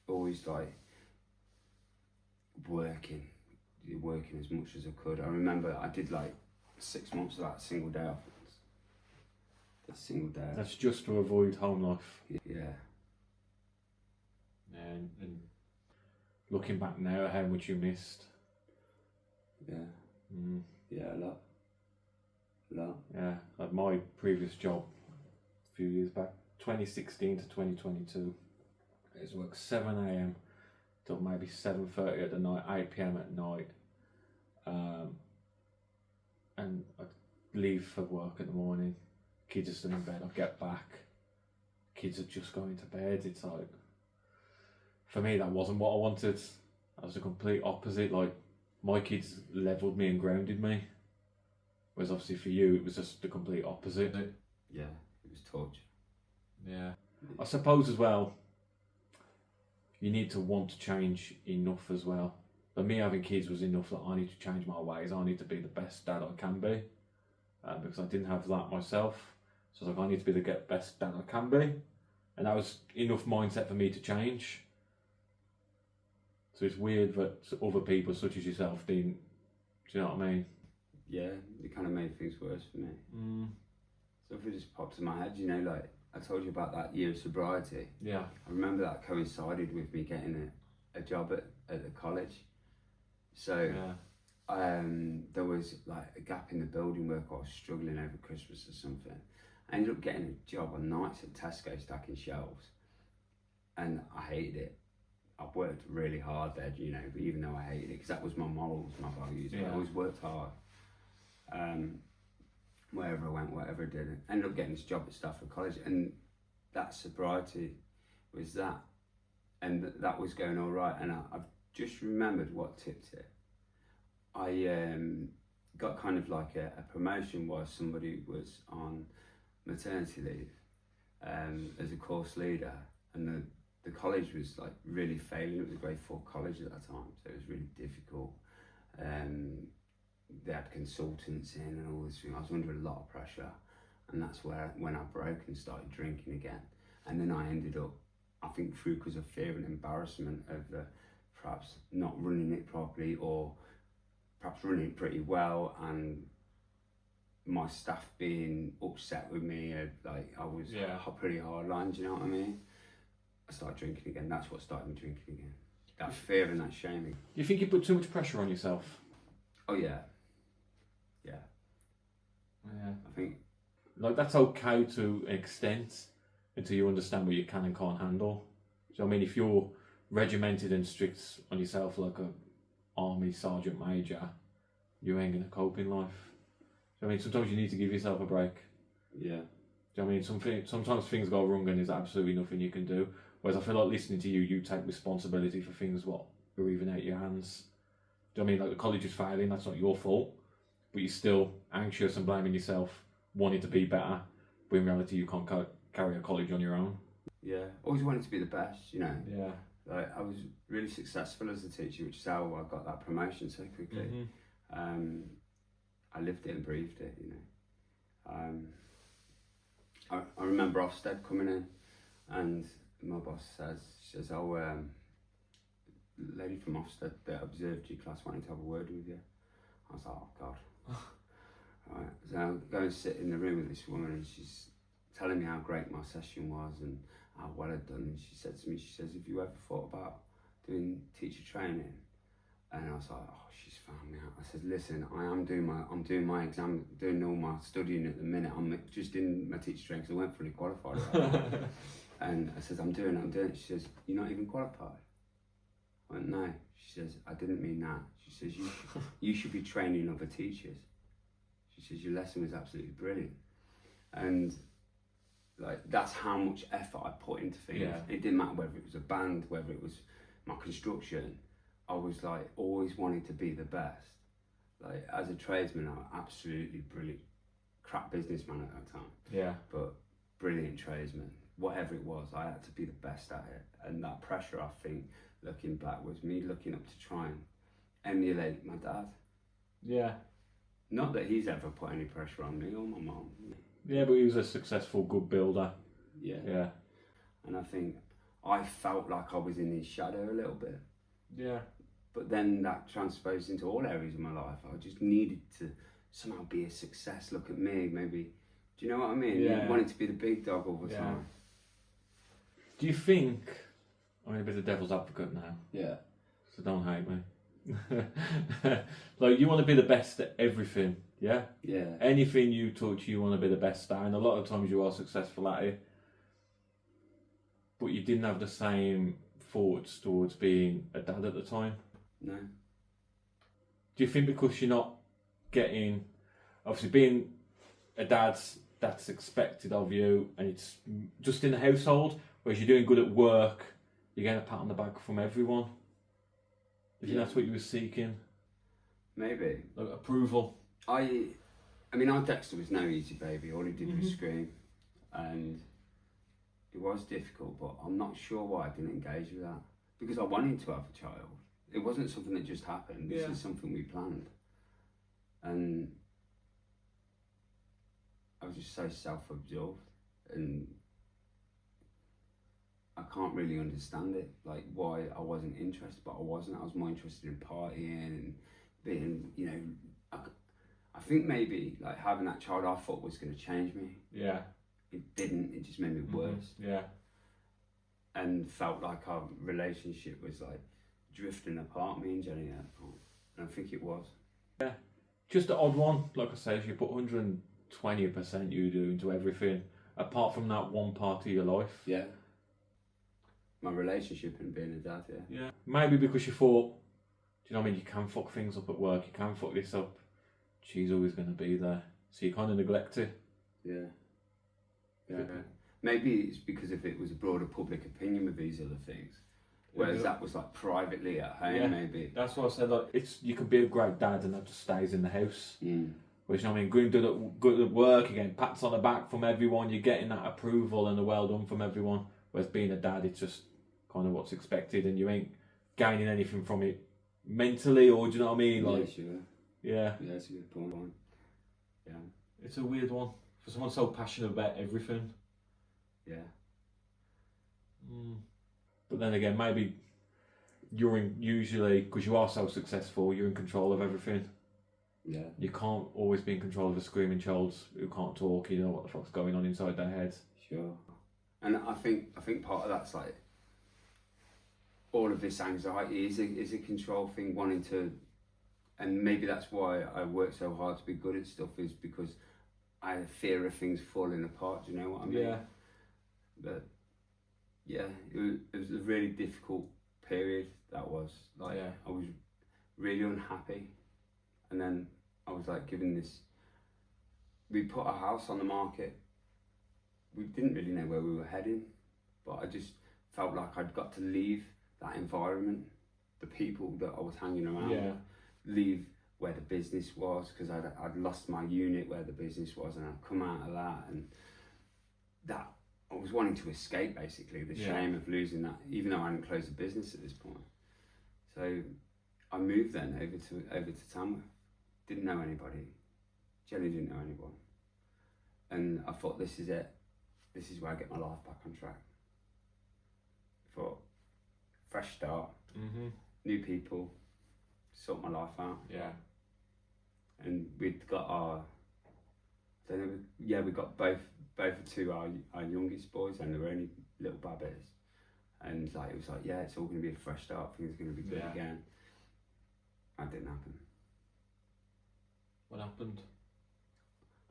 always like working as much as I could. I remember I did like 6 months of that single day off. That single day. That's just to avoid home life. Yeah. And looking back now, how much you missed. Yeah. Yeah, a lot. Yeah, like my previous job a few years back, 2016 to 2022, it was work 7 a.m. till maybe 7:30 at the night, 8 p.m. at night. And I'd leave for work in the morning, kids are still in bed, I'd get back, kids are just going to bed. It's like, for me, that wasn't what I wanted. I was the complete opposite. Like, my kids levelled me and grounded me. Whereas obviously for you, it was just the complete opposite. Yeah, it was torture. Yeah. I suppose as well, you need to want to change enough as well. But me having kids was enough that I need to change my ways. I need to be the best dad I can be. Because I didn't have that myself. So I was like, I need to be the best dad I can be. And that was enough mindset for me to change. So it's weird that other people such as yourself didn't. Do you know what I mean? Yeah, it kind of made things worse for me. So if it just pops in my head, you know, like I told you about that year of sobriety. Yeah. I remember that coincided with me getting a job at the college. So there was like a gap in the building work. I was struggling over Christmas or something. I ended up getting a job on nights at Tesco stacking shelves, and I hated it. I've worked really hard there, you know, but even though I hated it, because that was my morals, my values, I always worked hard. Wherever I went, whatever I did, I ended up getting this job at Stafford College, and that sobriety was that, and that was going all right. And I've just remembered what tipped it. I got kind of like a promotion while somebody was on maternity leave as a course leader, and the college was like really failing. It was a grade 4 college at that time, so it was really difficult. They had consultants in and all this thing. I was under a lot of pressure, and that's when I broke and started drinking again. And then I ended up, I think through because of fear and embarrassment of perhaps not running it properly, or perhaps running it pretty well, and my staff being upset with me, like I was pretty hard line, do you know what I mean? I started drinking again. That's what started me drinking again. That fear and that shaming. Do you think you put too much pressure on yourself? Oh yeah. I think like that's okay to an extent until you understand what you can and can't handle. So I mean, if you're regimented and strict on yourself like a army sergeant major, you ain't gonna cope in life. So I mean, sometimes you need to give yourself a break. Yeah. Do you know what I mean? Sometimes things go wrong and there's absolutely nothing you can do. Whereas I feel like listening to you, you take responsibility for things what are even out of your hands. Do you know what I mean? Like the college is failing, that's not your fault. But you're still anxious and blaming yourself, wanting to be better, but in reality you can't carry a college on your own. Yeah, always wanted to be the best, you know. Yeah. Like I was really successful as a teacher, which is how I got that promotion so quickly. I lived it and breathed it, you know. I remember Ofsted coming in, and my boss says, "Oh, lady from Ofsted that observed your class wanted to have a word with you." I was like, "Oh God." Right, so I go and sit in the room with this woman, and she's telling me how great my session was and how well I'd done. And she said to me, she says, "Have you ever thought about doing teacher training?" And I was like, "Oh, she's found me out." I said, "Listen, I'm doing my exam, doing all my studying at the minute. I'm just in my teacher training because I weren't fully qualified." And I said, I'm doing it. She says, "You're not even qualified?" I went, "No." She says, "I didn't mean that." She says, you should be training other teachers." She says, "Your lesson was absolutely brilliant." And like that's how much effort I put into things. Yeah. It didn't matter whether it was a band, whether it was my construction. I was like always wanting to be the best. Like as a tradesman, I'm absolutely brilliant, crap businessman at that time. Yeah. But brilliant tradesman. Whatever it was, I had to be the best at it. And that pressure, I think, looking back, was me looking up to try and emulate my dad. Yeah. Not that he's ever put any pressure on me or my mum. Yeah, but he was a successful, good builder. Yeah. Yeah. And I think I felt like I was in his shadow a little bit. Yeah. But then that transposed into all areas of my life. I just needed to somehow be a success. Look at me, maybe. Do you know what I mean? Yeah. You wanted to be the big dog all the time. Do you think, I'm a bit of devil's advocate now, Yeah. so don't hate me. Like, you want to be the best at everything, yeah? Yeah. Anything you touch, you want to be the best at, and a lot of times you are successful at it. But you didn't have the same thoughts towards being a dad at the time. No. Do you think because you're not getting, obviously being a dad, that's expected of you, and it's just in the household, whereas you're doing good at work, you're getting a pat on the back from everyone? Do you think that's what you were seeking? Maybe. Like approval? I mean, our Dexter was no easy baby. All he did was scream, and it was difficult. But I'm not sure why I didn't engage with that, because I wanted to have a child. It wasn't something that just happened. This is something we planned, and I was just so self-absorbed, and I can't really understand it, like why I wasn't interested, but I wasn't. I was more interested in partying and being, you know, I think maybe like having that child I thought was going to change me. Yeah. It didn't. It just made me worse. Yeah. And felt like our relationship was like drifting apart, me and Jenny at that point. And I think it was. Yeah. Just an odd one. Like I say, if you put 120% you do into everything, apart from that one part of your life. Yeah. My relationship and being a dad, yeah. Yeah. Maybe because you thought, do you know what I mean? You can fuck things up at work, you can fuck this up. She's always going to be there. So you kind of neglect it. Yeah. Yeah. Maybe it's because if it was a broader public opinion with these other things. Whereas that was like privately at home, maybe. That's what I said. Like, you can be a great dad and that just stays in the house. Which, you know what I mean, good at work, you're getting pats on the back from everyone, you're getting that approval and the well done from everyone. Whereas being a dad, it's just kind of what's expected and you ain't gaining anything from it mentally, or do you know what I mean? Like, yeah, sure. Yeah. Yeah, that's a good point. Yeah. It's a weird one. For someone so passionate about everything. Yeah. But then again, maybe usually, because you are so successful, you're in control of everything. Yeah. You can't always be in control of a screaming child who can't talk, you know what the fuck's going on inside their heads. Sure. And I think part of that's like, all of this anxiety is a control thing, wanting to, and maybe that's why I work so hard to be good at stuff, is because I have fear of things falling apart, do you know what I mean? Yeah. But yeah, it was a really difficult period, that was. Like, I was really unhappy, and then I was like given this, we put a house on the market, we didn't really know where we were heading, but I just felt like I'd got to leave that environment, the people that I was hanging around with, leave where the business was, because I'd lost my unit where the business was, and I'd come out of that, and that I was wanting to escape basically the shame of losing that, even though I hadn't closed the business at this point. So I moved then over to Tamworth. Didn't know anybody. Jenny didn't know anyone, and I thought, this is it. This is where I get my life back on track. I thought, fresh start, new people, sort my life out. Yeah. And we'd got we got both two our youngest boys, and they were only little babbies. And like, it was like, yeah, it's all going to be a fresh start, things are going to be good again. That didn't happen. What happened?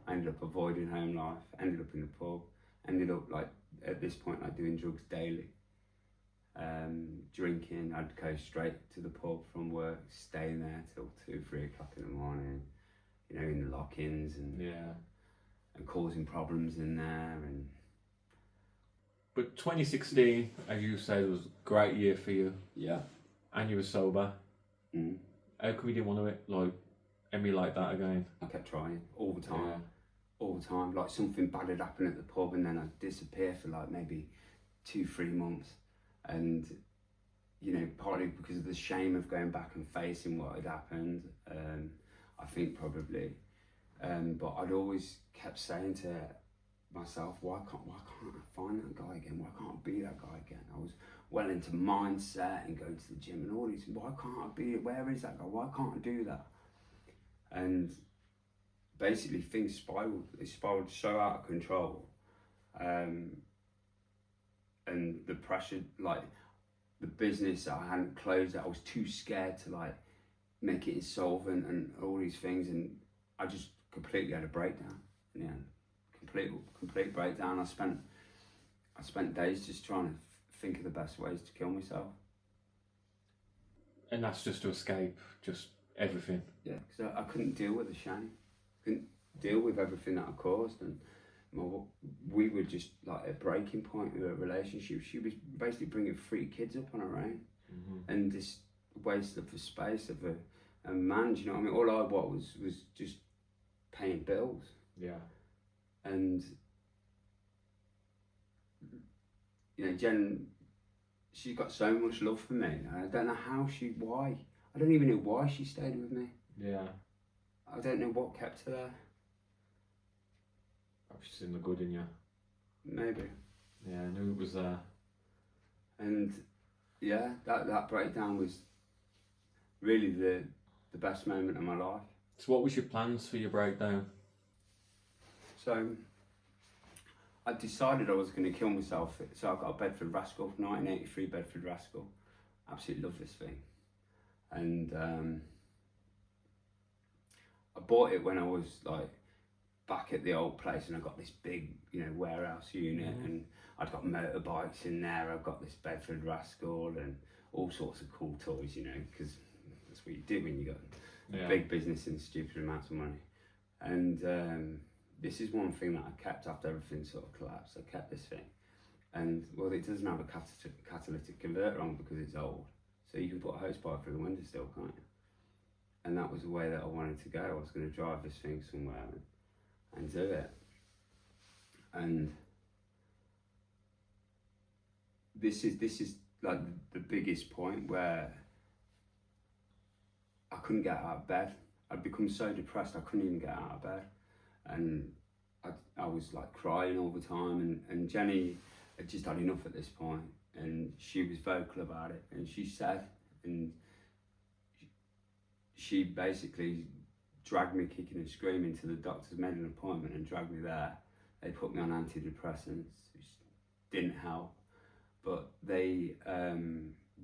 I ended up avoiding home life, ended up in the pub, ended up like, at this point, like doing drugs daily. Drinking, I'd go straight to the pub from work, staying there till 2-3 o'clock in the morning, you know, in the lock-ins and causing problems in there. And but 2016, as you said, was a great year for you. Yeah. And you were sober. How come you didn't want to emulate that again? I kept trying all the time. All the time. Like, something bad had happened at the pub, and then I'd disappear for like maybe 2-3 months. And, you know, partly because of the shame of going back and facing what had happened, I think probably. But I'd always kept saying to myself, why can't I find that guy again? Why can't I be that guy again? I was well into mindset and going to the gym and all these, why can't I be it? Where is that guy? Why can't I do that? And basically things spiraled. They spiraled so out of control. And the pressure, like the business that I hadn't closed, that I was too scared to like make it insolvent and all these things, and I just completely had a breakdown. Yeah, complete breakdown. I spent days just trying to think of the best ways to kill myself. And that's just to escape just everything. Yeah, because I couldn't deal with the shame. Couldn't deal with everything that I caused, and we were just like a breaking point with a relationship. She was basically bringing 3 kids up on her own, and this waste of the space of a man. Do you know what I mean? All I was just paying bills. Yeah. And you know, Jen, she's got so much love for me. I don't know why. I don't even know why she stayed with me. Yeah. I don't know what kept her there. I've seen the good in you. Maybe. Yeah, I knew it was there. And yeah, that breakdown was really the best moment of my life. So what was your plans for your breakdown? So I decided I was going to kill myself. So I got a Bedford Rascal, 1983 Bedford Rascal. Absolutely love this thing. And I bought it when I was like back at the old place, and I got this big, warehouse unit, and I'd got motorbikes in there. I've got this Bedford Rascal and all sorts of cool toys, because that's what you do when you got a big business and stupid amounts of money. And this is one thing that I kept after everything sort of collapsed. I kept this thing, and well, it doesn't have a catalytic converter on because it's old, so you can put a hose pipe through the window still, can't you? And that was the way that I wanted to go. I was going to drive this thing somewhere and do it. And this is like the biggest point where I couldn't get out of bed. I'd become so depressed I couldn't even get out of bed, and I was like crying all the time. And Jenny had just had enough at this point, and she was vocal about it. And she said, and she basically dragged me kicking and screaming to the doctors, made an appointment and dragged me there. They put me on antidepressants, which didn't help. But they,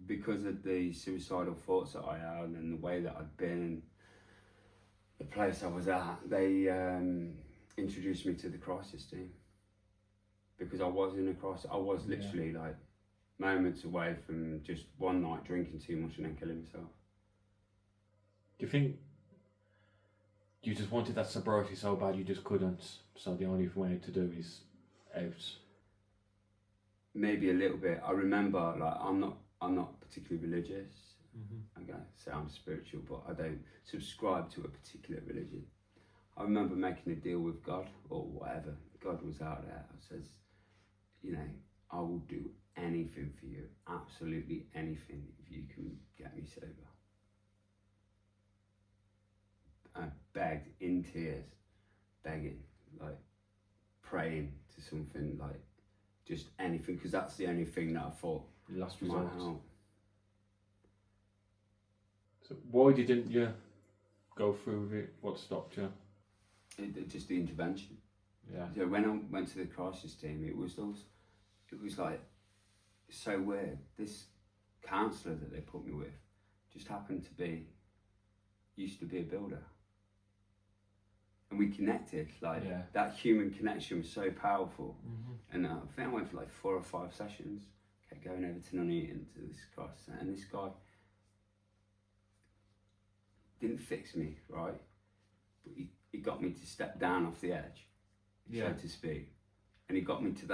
because of the suicidal thoughts that I had and the way that I'd been, the place I was at, they introduced me to the crisis team. Because I was in a crisis. I was literally like moments away from just one night drinking too much and then killing myself. Do you think you just wanted that sobriety so bad you just couldn't, so the only way to do is out? Maybe a little bit. I remember, like, I'm not particularly religious. I'm going to say I'm spiritual, but I don't subscribe to a particular religion. I remember making a deal with God, or whatever. God was out there. I says, I will do anything for you, absolutely anything, if you can get me sober. I begged in tears, begging, like praying to something, like just anything, because that's the only thing that I thought Last might resort. help. So why didn't you go through with it? What stopped you? Just the intervention. Yeah. So when I went to the crisis team, it was like so weird. This counsellor that they put me with just happened to used to be a builder. And we connected, that human connection was so powerful. And I think I went for like 4 or 5 sessions, kept going over to Nuneaton to this crisis, and this guy didn't fix me, right? But he got me to step down off the edge, so to speak. And he got me to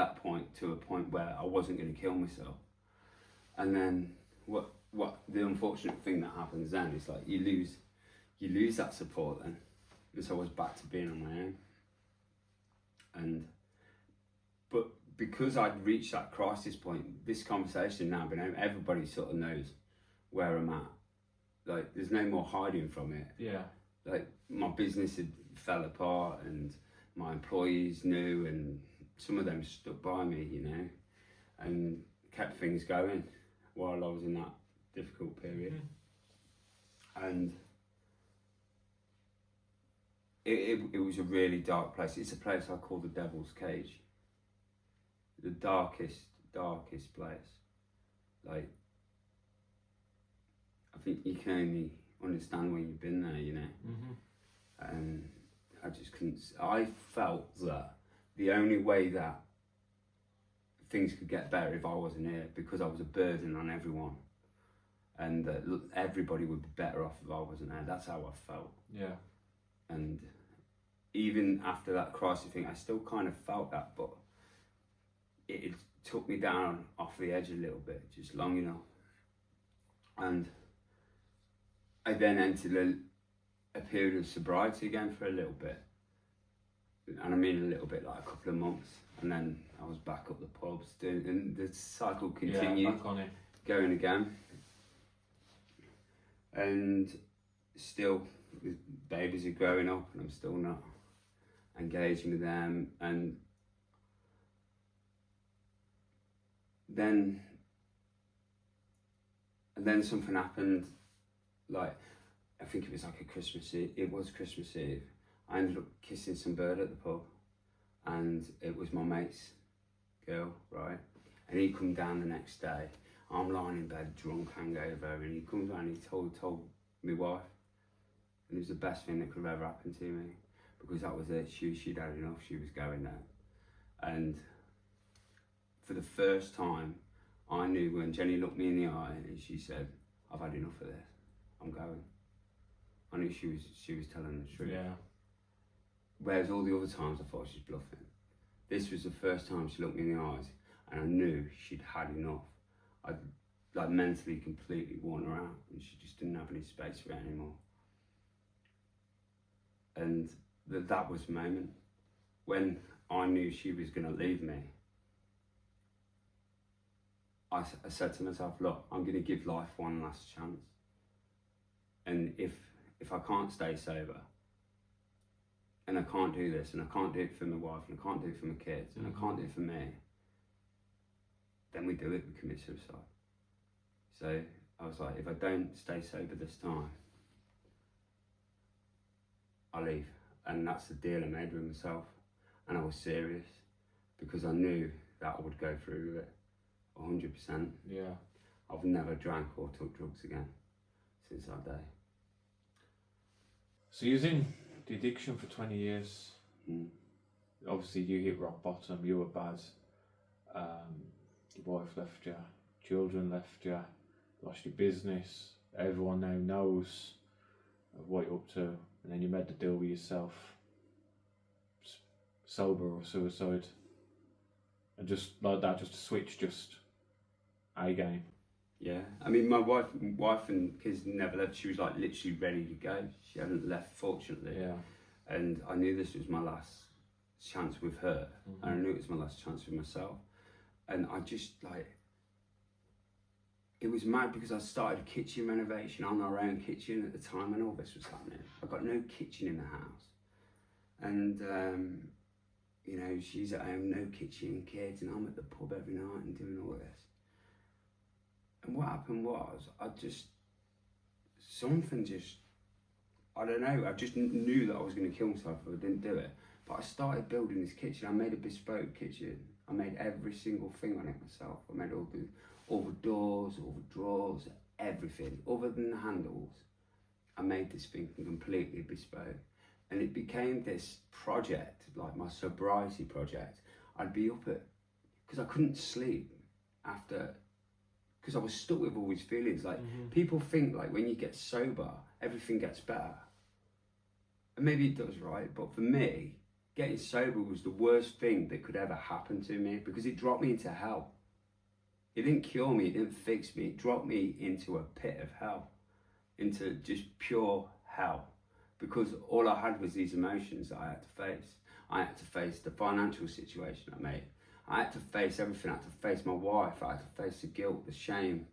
a point where I wasn't going to kill myself. And then what the unfortunate thing that happens then is like you lose that support then. And so I was back to being on my own. But because I'd reached that crisis point, this conversation now, everybody sort of knows where I'm at. Like, there's no more hiding from it. Yeah. Like, my business had fell apart, and my employees knew, and some of them stuck by me, and kept things going while I was in that difficult period. And it was a really dark place. It's a place I call the Devil's Cage. The darkest place. Like, I think you can only understand when you've been there, And I just couldn't. I felt that the only way that things could get better if I wasn't here, because I was a burden on everyone, and that everybody would be better off if I wasn't there. That's how I felt. Yeah. And even after that crisis thing, I still kind of felt that, but it took me down off the edge a little bit, just long enough. And I then entered a period of sobriety again for a little bit. And I mean a little bit, like a couple of months. And then I was back up the pubs, and the cycle continued, back on it. going again. And still, the babies are growing up, and I'm still not engaging with them. And then And then something happened, like, I think it was like a Christmas Eve. It was Christmas Eve. I ended up kissing some bird at the pub, and it was my mate's girl, right? And he come down the next day. I'm lying in bed, drunk, hangover, and he comes down and he told my wife. And it was the best thing that could have ever happened to me, because that was it. She'd had enough. She was going there. And for the first time, I knew when Jenny looked me in the eye and she said, "I've had enough of this. I'm going." I knew she was telling the truth. Yeah. Whereas all the other times I thought she was bluffing. This was the first time she looked me in the eyes and I knew she'd had enough. I'd like mentally completely worn her out and she just didn't have any space for it anymore. And that was the moment when I knew she was going to leave me. I said to myself, look, I'm going to give life one last chance. And if I can't stay sober, and I can't do this, and I can't do it for my wife, and I can't do it for my kids, and I can't do it for me, then we do it, we commit suicide. So I was like, if I don't stay sober this time, I leave. And that's the deal I made with myself. And I was serious, because I knew that I would go through with it 100%. Yeah. I've never drank or took drugs again since that day. So you was in the addiction for 20 years. Mm. Obviously you hit rock bottom, you were bad. Your wife left you, children left you, lost your business. Everyone now knows what you're up to. And then you made the deal with yourself, sober or suicide. And just like that, just a switch, just A-game. Yeah, I mean, my wife and kids never left. She was like literally ready to go. She hadn't left, fortunately. Yeah. And I knew this was my last chance with her, and I knew it was my last chance with myself. And I just like, it was mad because I started a kitchen renovation on our own kitchen at the time when all this was happening. I got no kitchen in the house, and you know, she's at home, no kitchen, kids, and I'm at the pub every night and doing all this. And what happened was, I don't know, I just knew that I was going to kill myself if I didn't do it. But I started building this kitchen. I made a bespoke kitchen. I made every single thing on it myself. I made all the doors, all the drawers, everything. Other than the handles, I made this thing completely bespoke. And it became this project, like my sobriety project. I'd be up because I couldn't sleep after, because I was stuck with all these feelings. Like, people think like when you get sober, everything gets better. And maybe it does, right? But for me, getting sober was the worst thing that could ever happen to me, because it dropped me into hell. It didn't cure me, it didn't fix me, it dropped me into a pit of hell, into just pure hell. Because all I had was these emotions that I had to face. I had to face the financial situation I made. I had to face everything. I had to face my wife. I had to face the guilt, the shame.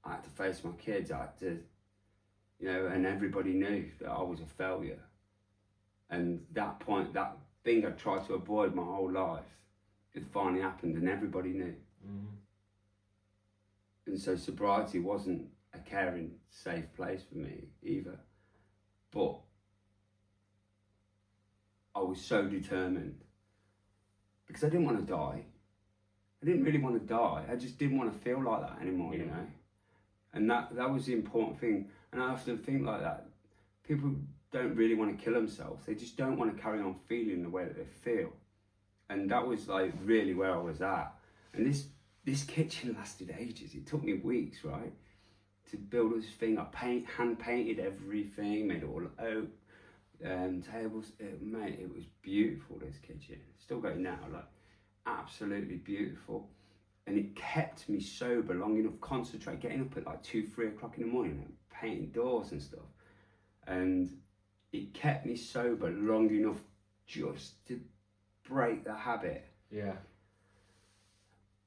I had to face my kids. I had to, you know, and everybody knew that I was a failure. And that point, that thing I tried to avoid my whole life, it finally happened and everybody knew. And so sobriety wasn't a caring, safe place for me either. But I was so determined, because I didn't want to die. I didn't really want to die. I just didn't want to feel like that anymore, you know. And that was the important thing. And I often think like that. People don't really want to kill themselves. They just don't want to carry on feeling the way that they feel. And that was like really where I was at. And this kitchen lasted ages. It took me weeks, right, to build this thing. I hand painted everything, made it all oak, tables. Mate, it was beautiful, this kitchen. Still going now, like absolutely beautiful. And it kept me sober long enough, concentrate, getting up at like 2-3 o'clock in the morning and painting doors and stuff. And it kept me sober long enough just to break the habit. Yeah.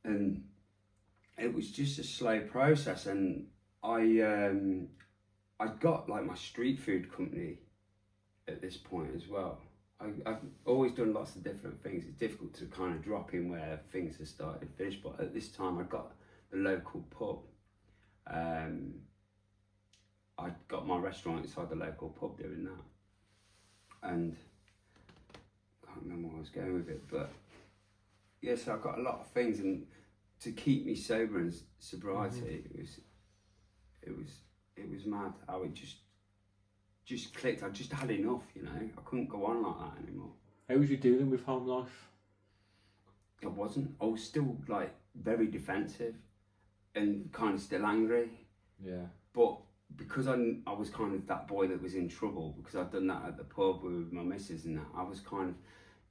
And it was just a slow process. And I got like my street food company at this point as well. I've always done lots of different things. It's difficult to kind of drop in where things have started and finished, but at this time I got the local pub, I got my restaurant inside the local pub doing that, and I can't remember where I was going with it, but yeah, so I got a lot of things, and to keep me sober and sobriety, it was mad how it just clicked. I just had enough, you know. I couldn't go on like that anymore. How was you dealing with home life? I wasn't. I was still like very defensive and kind of still angry. Yeah. But because I was kind of that boy that was in trouble, because I'd done that at the pub with my missus and that, I was kind of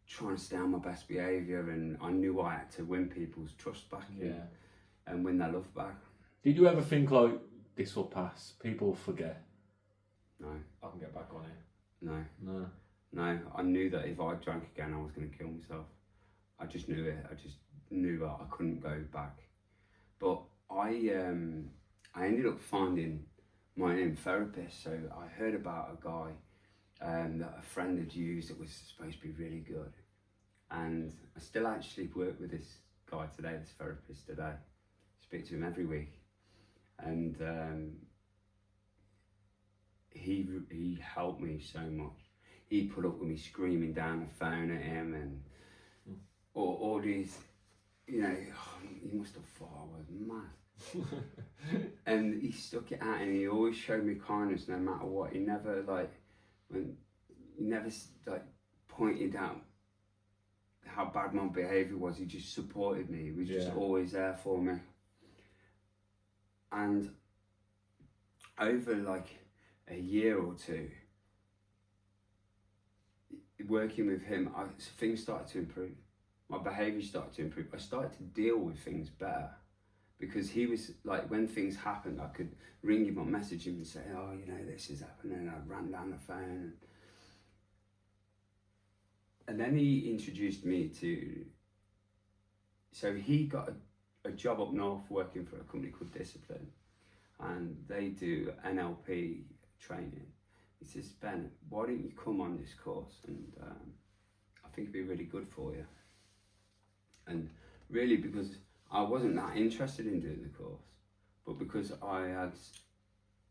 trying to stay on my best behaviour, and I knew I had to win people's trust back and win their love back. Did you ever think like, this will pass, people will forget? No. I can get back on it. No. No, I knew that if I drank again, I was going to kill myself. I just knew it. I just knew that I couldn't go back. But I ended up finding my own therapist. So I heard about a guy that a friend had used that was supposed to be really good. And I still actually work with this guy today, this therapist today. I speak to him every week. And he helped me so much. He put up with me screaming down the phone at him, and all these, you know, he must have thought I was mad. And he stuck it out, and he always showed me kindness no matter what. He never pointed out how bad my behaviour was. He just supported me. He was just always there for me. And over like a year or two, working with him, things started to improve. My behaviour started to improve. I started to deal with things better, because he was like, when things happened, I could ring him or message him and say, oh, you know, this is happening. And I ran down the phone. And then he introduced me to, so he got a job up north working for a company called Discipline, and they do NLP training. He says, Ben, why don't you come on this course, and I think it'd be really good for you. And really, because I wasn't that interested in doing the course, but because I had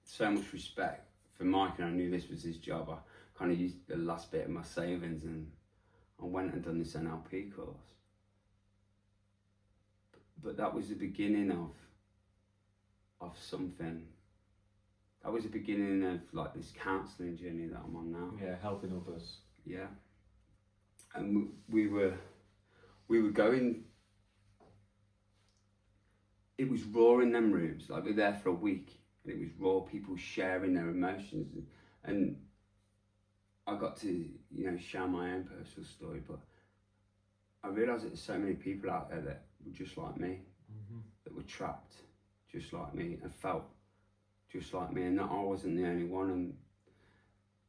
so much respect for Mike and I knew this was his job, I kind of used the last bit of my savings and I went and done this NLP course. But that was the beginning of something. That was the beginning of like this counselling journey that I'm on now. Yeah, helping others. Yeah. And we were going, it was raw in them rooms. Like, we were there for a week and it was raw, people sharing their emotions, and I got to, you know, share my own personal story, but I realised that there's so many people out there that were just like me, that were trapped just like me and felt just like me, and that I wasn't the only one, and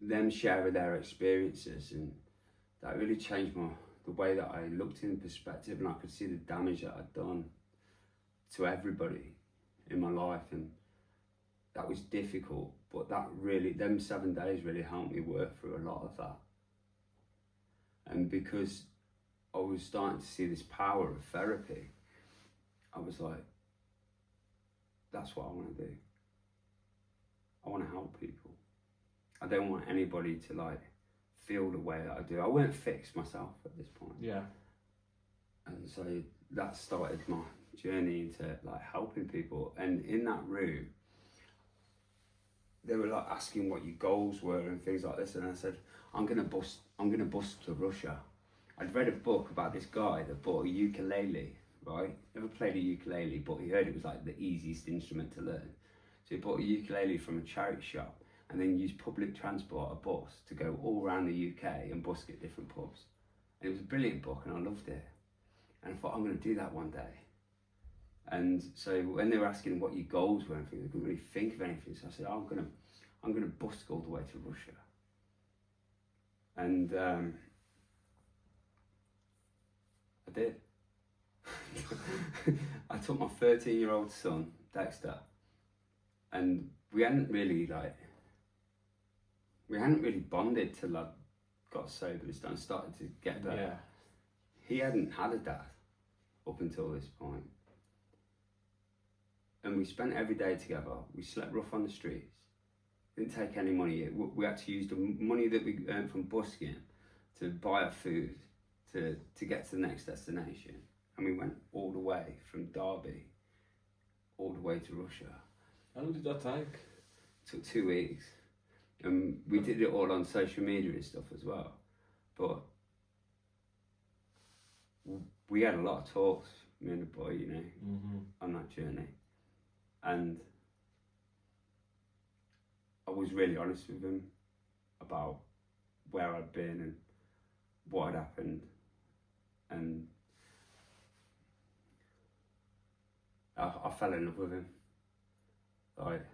them sharing their experiences, and that really changed the way that I looked in perspective, and I could see the damage that I'd done to everybody in my life, and that was difficult, but that really, them 7 days really helped me work through a lot of that. And because I was starting to see this power of therapy, I was like, that's what I want to do. I want to help people. I don't want anybody to like feel the way that I do. I weren't fixed myself at this point. Yeah. And so that started my journey into like helping people. And in that room, they were like asking what your goals were and things like this, and I said, I'm gonna bust to Russia. I'd read a book about this guy that bought a ukulele, right? Never played a ukulele, but he heard it was like the easiest instrument to learn. So he bought a ukulele from a charity shop and then used public transport, a bus, to go all around the UK and busk at different pubs. And it was a brilliant book and I loved it. And I thought, I'm gonna do that one day. And so when they were asking what your goals were and things, I couldn't really think of anything. So I said, I'm gonna busk all the way to Russia. And I did. I took my 13-year-old son, Dexter, and we hadn't really bonded till I got sober this time, started to get better. Yeah. He hadn't had a dad up until this point. And we spent every day together. We slept rough on the streets. Didn't take any money. We had to use the money that we earned from busking to buy our food to get to the next destination. And we went all the way from Derby all the way to Russia. How long did that take? It took 2 weeks. And we did it all on social media and stuff as well. But we had a lot of talks, me and the boy, you know, on that journey. And I was really honest with him about where I'd been and what had happened. And I fell in love with him. Like,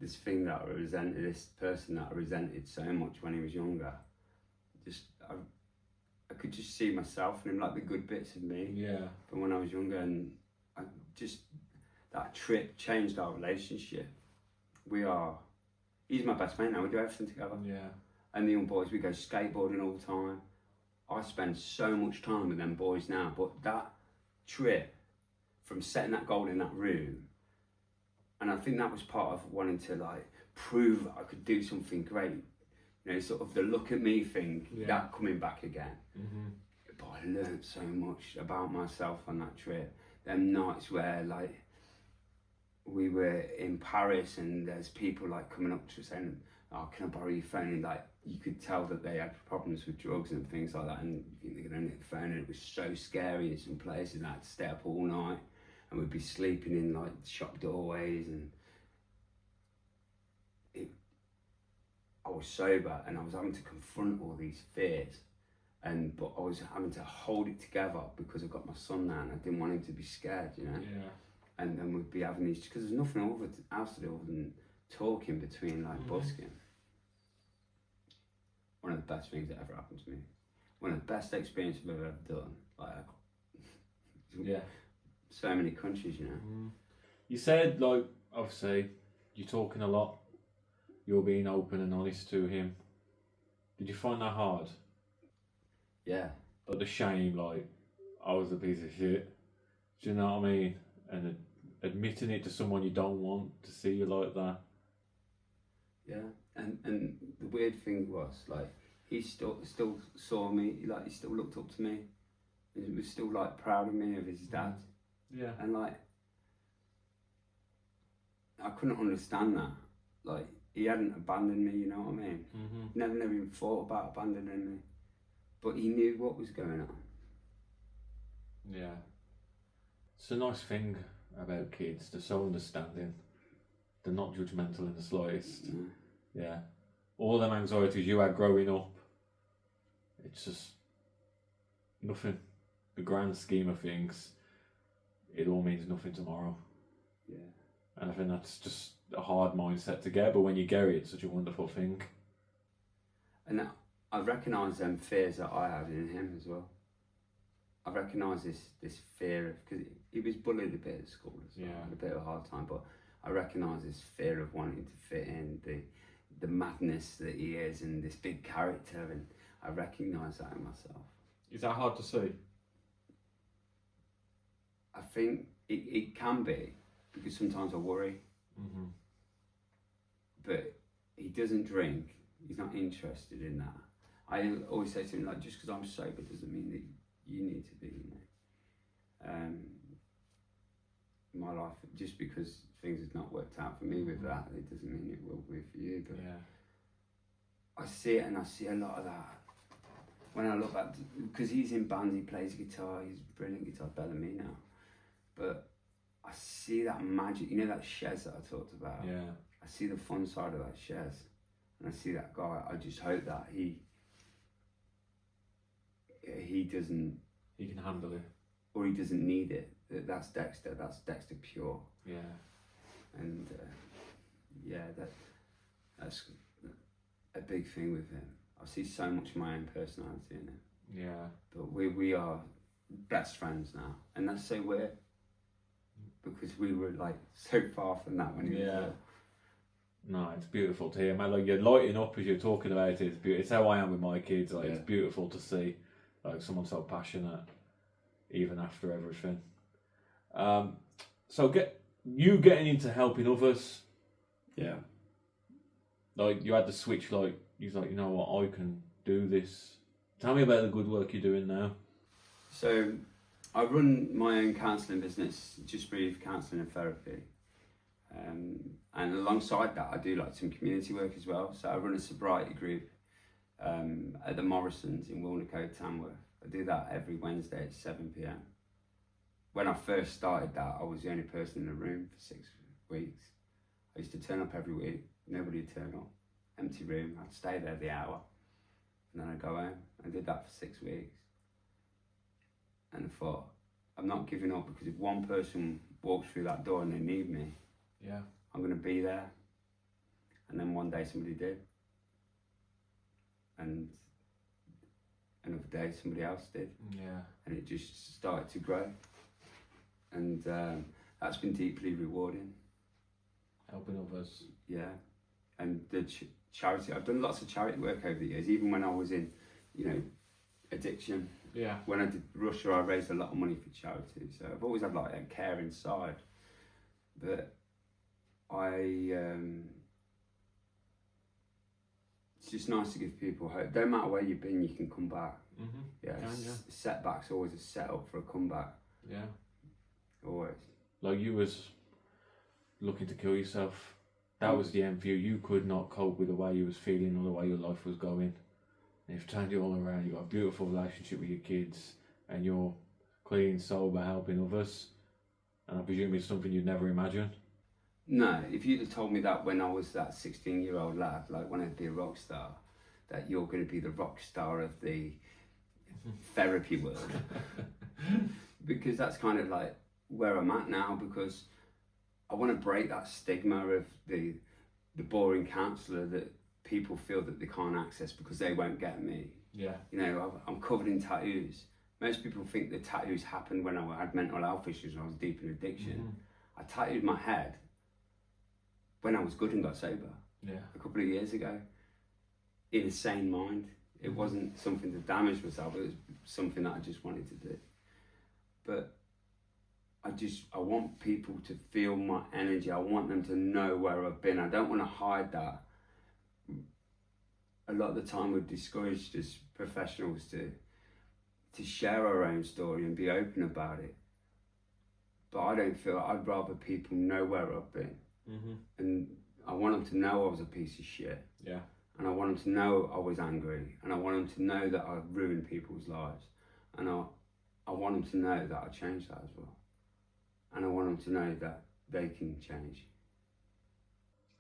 this thing that I resented, this person that I resented so much when he was younger, I could just see myself in him, like the good bits of me from when I was younger. And that trip changed our relationship. He's my best mate now, we do everything together. Yeah. And the young boys, we go skateboarding all the time. I spend so much time with them boys now, but that trip, from setting that goal in that room, and I think that was part of wanting to like prove I could do something great. You know, sort of the look at me thing, that coming back again. But I learned so much about myself on that trip. Them nights where like we were in Paris and there's people like coming up to us saying, "Oh, can I borrow your phone?" And like you could tell that they had problems with drugs and things like that, and you think they're gonna nick the phone, and it was so scary in some places. And I had to stay up all night, and we'd be sleeping in like shop doorways, and I was sober and I was having to confront all these fears, but I was having to hold it together because I've got my son now and I didn't want him to be scared, you know. Yeah. And then we'd be having these, because there's nothing else to do other than talking between like busking. One of the best things that ever happened to me. One of the best experiences I've ever done. Like, so many countries, you know. You said, like, obviously, you're talking a lot. You're being open and honest to him. Did you find that hard? Yeah. Like the shame, like, I was a piece of shit. Do you know what I mean? And admitting it to someone you don't want to see you like that. Yeah. And the weird thing was, like, he still saw me, like, he still looked up to me. He was still, like, proud of me, of his dad. Yeah. And, like, I couldn't understand that. Like, he hadn't abandoned me, you know what I mean? Never even thought about abandoning me. But he knew what was going on. Yeah. It's a nice thing about kids. They're so understanding. They're not judgmental in the slightest. Yeah. All them anxieties you had growing up, it's just nothing. The grand scheme of things, it all means nothing tomorrow. Yeah. And I think that's just a hard mindset to get, but when you get it, it's such a wonderful thing. And I recognise them fears that I had in him as well. I recognise this fear of, because he was bullied a bit at school as well, had a bit of a hard time, but I recognise this fear of wanting to fit in, the madness that he is, and this big character, and I recognise that in myself. Is that hard to see? I think it can be, because sometimes I worry. But he doesn't drink, he's not interested in that. I always say to him, like, just because I'm sober doesn't mean that you need to be, you know. My life, just because things have not worked out for me with that, it doesn't mean it will be for you. But I see it, and I see a lot of that when I look at, because he's in bands, he plays guitar, he's a brilliant guitar, better than me now. But I see that magic, you know, that Shez that I talked about. Yeah. I see the fun side of that Shez, and I see that guy. I just hope that he doesn't. He can handle it. Or he doesn't need it. That's Dexter. That's Dexter pure. Yeah. And that's a big thing with him. I see so much of my own personality in him. Yeah. But we are best friends now, and that's so weird because we were like so far from that when he was little. No, it's beautiful to hear, man. Like, you're lighting up as you're talking about it. It's beautiful. It's how I am with my kids. Like, it's beautiful to see, like, someone so passionate, even after everything. So getting into helping others. Yeah. Like, you had the switch, like, you was like, you know what, I can do this. Tell me about the good work you're doing now. So I run my own counselling business, Just Breathe Counselling and Therapy. And alongside that, I do like some community work as well. So I run a sobriety group at the Morrisons in Wilnecote, Tamworth. I do that every Wednesday at 7 p.m. When I first started that, I was the only person in the room for 6 weeks. I used to turn up every week, nobody would turn up. Empty room, I'd stay there the hour, and then I'd go home. I did that for 6 weeks. And I thought, I'm not giving up, because if one person walks through that door and they need me, Yeah. I'm going to be there. And then one day somebody did. And another day somebody else did. Yeah. And it just started to grow. And that's been deeply rewarding. Helping others. Yeah. And the charity, I've done lots of charity work over the years, even when I was in, addiction. Yeah. When I did Russia, I raised a lot of money for charity. So I've always had like a care inside. But it's just nice to give people hope. Don't matter where you've been, you can come back. Mm-hmm. Yeah, setback's always a setup for a comeback. Yeah. Always. Like, you was looking to kill yourself. That was the end for you. You could not cope with the way you was feeling or the way your life was going. And you've turned it all around. You've got a beautiful relationship with your kids, and you're clean, sober, helping others. And I presume it's something you'd never imagine. No, if you'd have told me that when I was that 16-year-old lad, like when I'd be a rock star, that you're going to be the rock star of the therapy world. Because that's kind of like where I'm at now, because I want to break that stigma of the boring counsellor that people feel that they can't access because they won't get me. Yeah. I'm covered in tattoos. Most people think the tattoos happened when I had mental health issues and I was deep in addiction. I tattooed my head when I was good and got sober. Yeah. A couple of years ago. In a sane mind. It wasn't something to damage myself, it was something that I just wanted to do. But I want people to feel my energy. I want them to know where I've been. I don't want to hide that. A lot of the time we're discouraged as professionals to share our own story and be open about it. But I don't feel, I'd rather people know where I've been. And I want them to know I was a piece of shit. Yeah. And I want them to know I was angry. And I want them to know that I ruined people's lives. And I want them to know that I changed that as well. And I want them to know that they can change.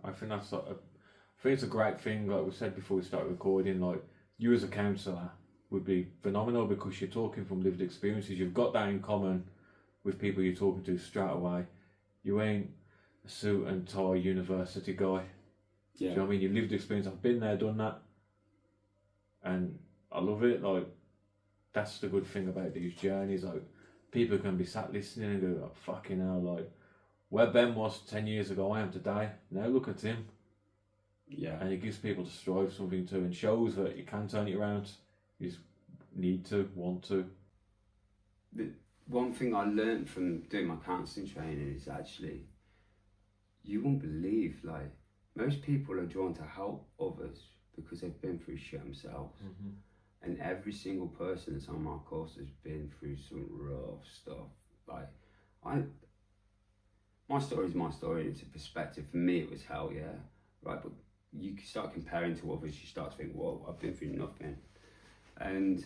I think that's like I think it's a great thing. Like we said before we started recording, like, you as a counsellor would be phenomenal because you're talking from lived experiences. You've got that in common with people you're talking to straight away. You ain't a suit and tie university guy. Yeah. Do you know what I mean? You lived experience. I've been there, done that, and I love it. Like, that's the good thing about these journeys. Like, people can be sat listening and go, oh, fucking hell, like, where Ben was 10 years ago, I am today. Now look at him. Yeah. And it gives people to strive something to, and shows that you can turn it around. You just need to, want to. The one thing I learned from doing my counselling training is actually, you won't believe, like, most people are drawn to help others because they've been through shit themselves. And every single person that's on my course has been through some rough stuff. Like, my story is my story, it's a perspective. For me, it was hell, yeah, right? But you start comparing to others, you start to think, whoa, I've been through nothing. And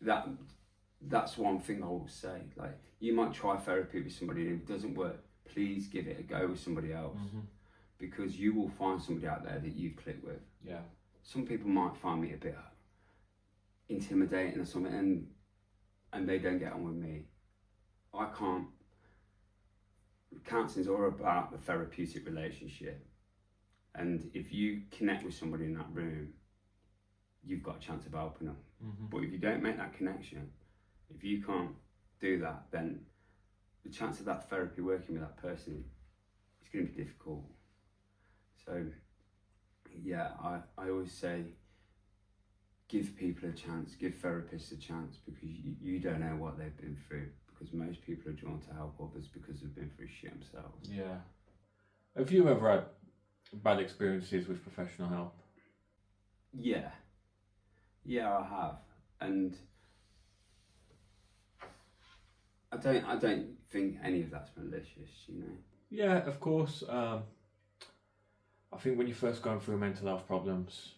that's one thing I will say. Like, you might try therapy with somebody and if it doesn't work, please give it a go with somebody else. Because you will find somebody out there that you click with. Yeah. Some people might find me a bit intimidating or something, and they don't get on with me. I can't. Counselling's all about the therapeutic relationship, and if you connect with somebody in that room, you've got a chance of helping them. But if you don't make that connection, if you can't do that, then the chance of that therapy working with that person is going to be difficult. So, yeah, I always say, give people a chance, give therapists a chance, because you don't know what they've been through, because most people are drawn to help others because they've been through shit themselves. Yeah. Have you ever had bad experiences with professional help? Yeah, I have, and I don't think any of that's malicious, you know. Yeah, of course. I think when you're first going through mental health problems,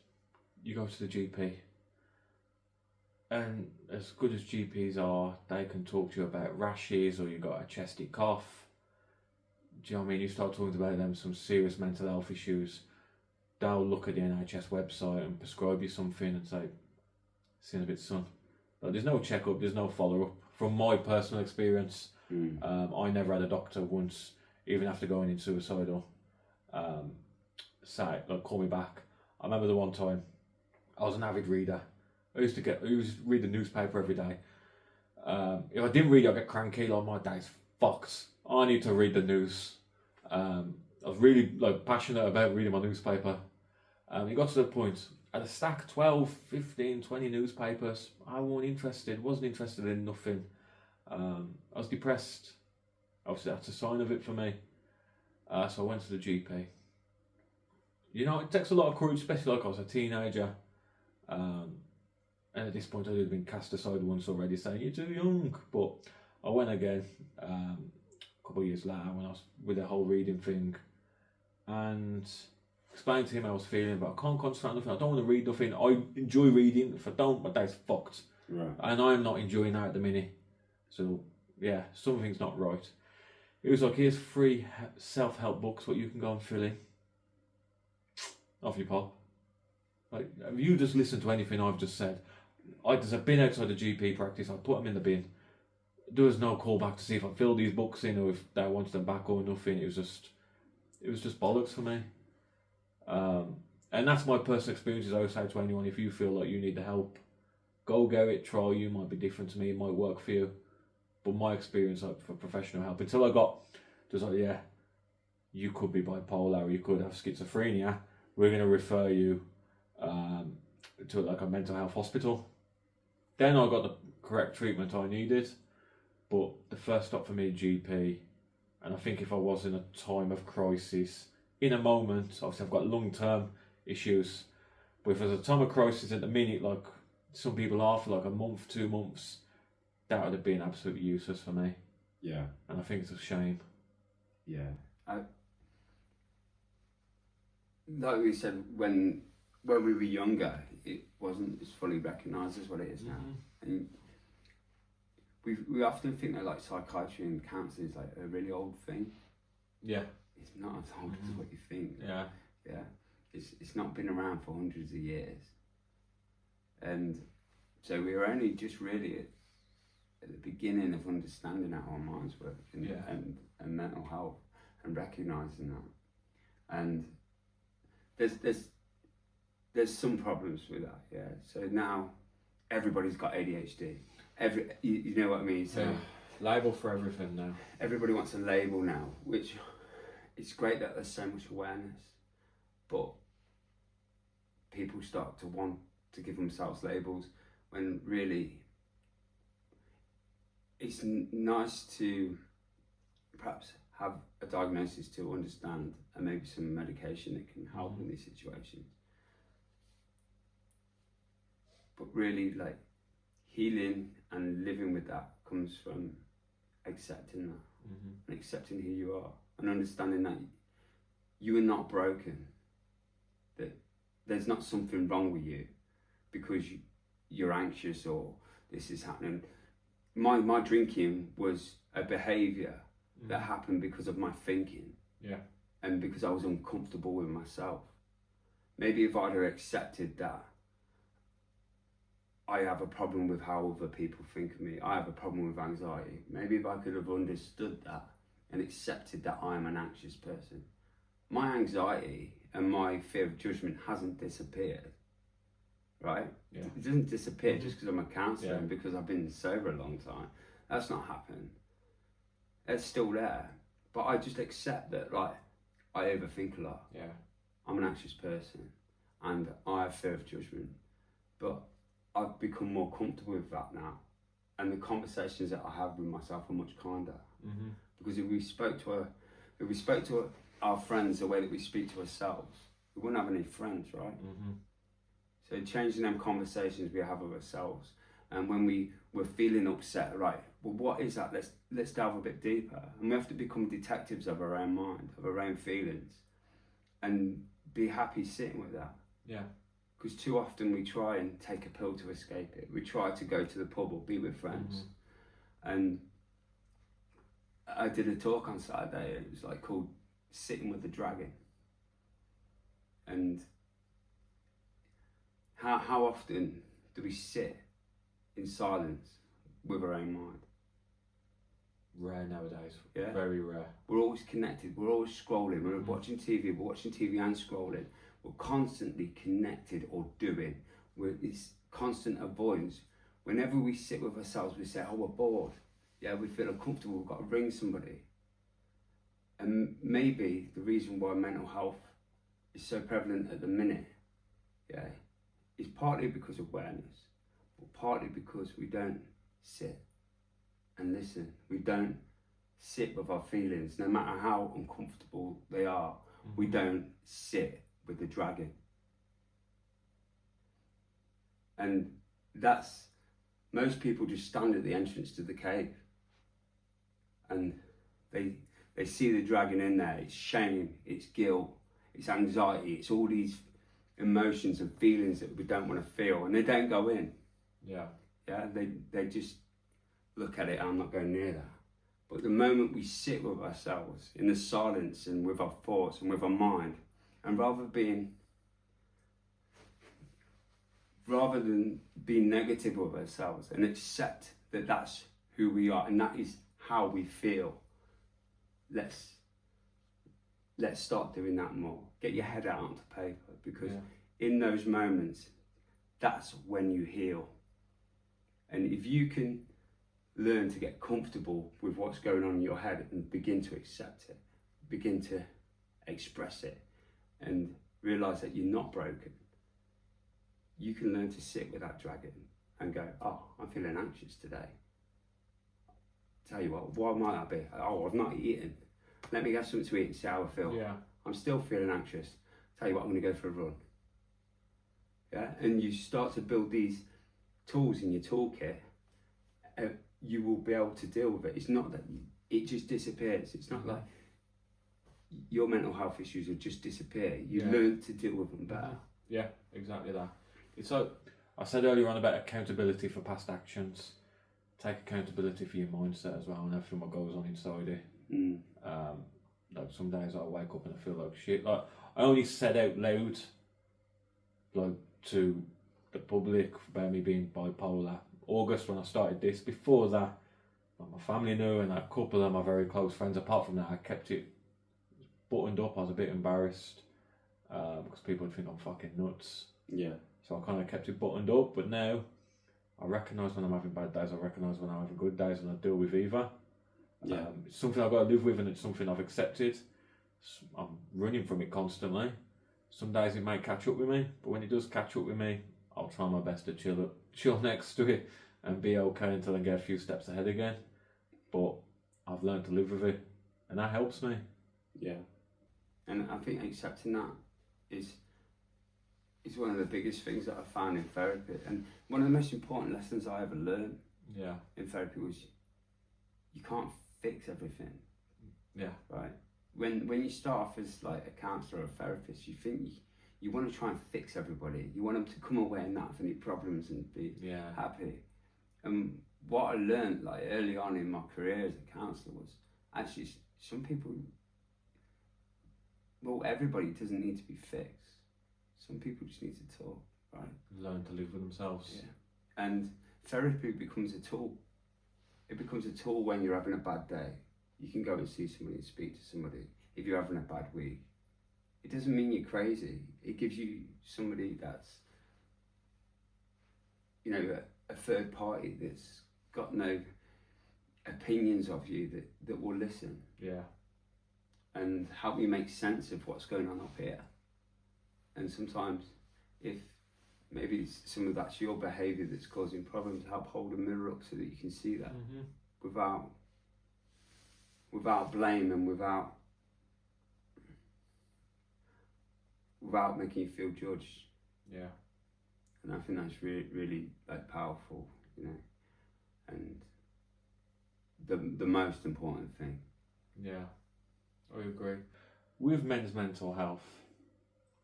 you go to the GP, and as good as GPs are, they can talk to you about rashes or you got a chesty cough. Do you know what I mean? You start talking about them some serious mental health issues, they'll look at the NHS website and prescribe you something and say, "See you in a bit, son." But there's no checkup, there's no follow up. From my personal experience, I never had a doctor once, even after going in suicidal, say, like, call me back. I remember the one time I was an avid reader. I used to read the newspaper every day. If I didn't read it, I'd get cranky. Like, my day's fucked. I need to read the news. I was really passionate about reading my newspaper. It got to the point, I had a stack 12, 15, 20 newspapers. I wasn't interested in nothing. I was depressed. Obviously that's a sign of it for me. So I went to the GP. You know, it takes a lot of courage, especially like I was a teenager. And at this point I had been cast aside once already, saying, "You're too young." But I went again a couple of years later when I was with the whole reading thing, and explained to him how I was feeling, but I can't concentrate on nothing. I don't want to read nothing. I enjoy reading. If I don't, my day's fucked. Right. And I'm not enjoying that at the minute. So yeah, something's not right. It was like, "Here's 3 self-help books what you can go and fill in." Off you pop. Like, have you just listened to anything I've just said? I've been outside the GP practice, I put them in the bin. There was no call back to see if I filled these books in or if they wanted them back or nothing. It was just bollocks for me. And that's my personal experiences. I would say to anyone, if you feel like you need the help, go get it, try. You might be different to me, it might work for you. But my experience, like, for professional help, until I got just like, yeah, you could be bipolar or you could have schizophrenia, we're going to refer you to like a mental health hospital. Then I got the correct treatment I needed. But the first stop for me, GP, and I think if I was in a time of crisis, in a moment, obviously I've got long-term issues, but if there's a time of crisis at the minute, like some people are for like a month, 2 months, that would have been absolutely useless for me. Yeah. And I think it's a shame. Yeah. Like we said, when we were younger, it wasn't as fully recognised as what it is now. And we often think that like psychiatry and counselling is like a really old thing. Yeah. It's not as old as what you think. Yeah. Yeah. It's not been around for hundreds of years. And so we were only just really at the beginning of understanding how our minds work and mental health and recognising that. And there's some problems with that, yeah. So now everybody's got ADHD. You know what I mean? So label for everything now. Everybody wants a label now, which it's great that there's so much awareness, but people start to want to give themselves labels when really it's nice to perhaps have a diagnosis to understand and maybe some medication that can help in these situations. But really, like, healing and living with that comes from accepting that and accepting who you are and understanding that you are not broken, that there's not something wrong with you because you're anxious or this is happening. My drinking was a behaviour that happened because of my thinking and because I was uncomfortable with myself. Maybe if I'd have accepted that I have a problem with how other people think of me, I have a problem with anxiety, maybe if I could have understood that and accepted that I am an anxious person, my anxiety and my fear of judgment hasn't disappeared, right? Yeah. It doesn't disappear just because I'm a counsellor and because I've been sober a long time. That's not happened. It's still there, but I just accept that, like, I overthink a lot. Yeah. I'm an anxious person and I have fear of judgment, but I've become more comfortable with that now, and the conversations that I have with myself are much kinder. Because if we spoke to our friends the way that we speak to ourselves, we wouldn't have any friends, right? Mm-hmm. So changing them conversations we have with ourselves, and when we're feeling upset, right? Well, what is that? Let's delve a bit deeper, and we have to become detectives of our own mind, of our own feelings, and be happy sitting with that. Yeah. Because too often we try and take a pill to escape it. We try to go to the pub or be with friends. And I did a talk on Saturday. It was like called "Sitting with the Dragon." And how often do we sit in silence with our own mind? Rare nowadays. Yeah. Very rare. We're always connected. We're always scrolling. We're watching TV. We're watching TV and scrolling. We're constantly connected or doing. It's constant avoidance. Whenever we sit with ourselves, we say, "Oh, we're bored." Yeah, we feel uncomfortable. We've got to ring somebody. And maybe the reason why mental health is so prevalent at the minute, yeah, is partly because of awareness, but partly because we don't sit and listen. We don't sit with our feelings, no matter how uncomfortable they are. We don't sit with the dragon. And that's, most people just stand at the entrance to the cave and they see the dragon in there. It's shame, it's guilt, it's anxiety, it's all these emotions and feelings that we don't want to feel, and they don't go in. Yeah. They just look at it, I'm not going near that. But the moment we sit with ourselves in the silence and with our thoughts and with our mind, and rather than being negative with ourselves and accept that that's who we are and that is how we feel, let's start doing that more. Get your head out onto paper, because in those moments, that's when you heal. And if you can learn to get comfortable with what's going on in your head and begin to accept it, begin to express it, and realize that you're not broken, you can learn to sit with that dragon and go, "Oh, I'm feeling anxious today. Tell you what, why might I be? Oh, I've not eaten. Let me have something to eat and see how I feel. Yeah. I'm still feeling anxious. Tell you what, I'm going to go for a run." Yeah, and you start to build these tools in your toolkit. You will be able to deal with it. It's not that it just disappears. It's not like your mental health issues will just disappear. You learn to deal with them better. Yeah, exactly that. It's like I said earlier on about accountability for past actions. Take accountability for your mindset as well and everything what goes on inside it. Like some days I wake up and I feel like shit. Like I only said out loud, like to the public about me being bipolar August when I started this. Before that, like my family knew, and a couple of my very close friends. Apart from that, I kept it buttoned up. I was a bit embarrassed because people would think I'm fucking nuts. Yeah. So I kind of kept it buttoned up. But now I recognise when I'm having bad days. I recognise when I'm having good days, and I deal with either. It's something I've got to live with, and it's something I've accepted. I'm running from it constantly. Some days it might catch up with me, but when it does catch up with me, I'll try my best to chill next to it and be okay until I get a few steps ahead again. But I've learned to live with it, and that helps me. Yeah. And I think accepting that is one of the biggest things that I found in therapy. And one of the most important lessons I ever learned in therapy was you can't fix everything. Yeah. Right? When you start off as like a counsellor or a therapist, you think you want to try and fix everybody. You want them to come away and not have any problems and be happy. And what I learned like early on in my career as a counsellor was actually some people, well, everybody doesn't need to be fixed. Some people just need to talk, right? Learn to live with themselves. Yeah. And therapy becomes a tool. It becomes a tool when you're having a bad day. You can go and see somebody and speak to somebody. If you're having a bad week, it doesn't mean you're crazy. It gives you somebody that's, you know, a third party that's got no opinions of you that will listen. Yeah. And help you make sense of what's going on up here. And sometimes, if maybe some of that's your behaviour that's causing problems, help hold a mirror up so that you can see that without blame and without without making you feel judged. Yeah. And I think that's really, really like powerful, you know, and the most important thing. Yeah, I agree. With men's mental health,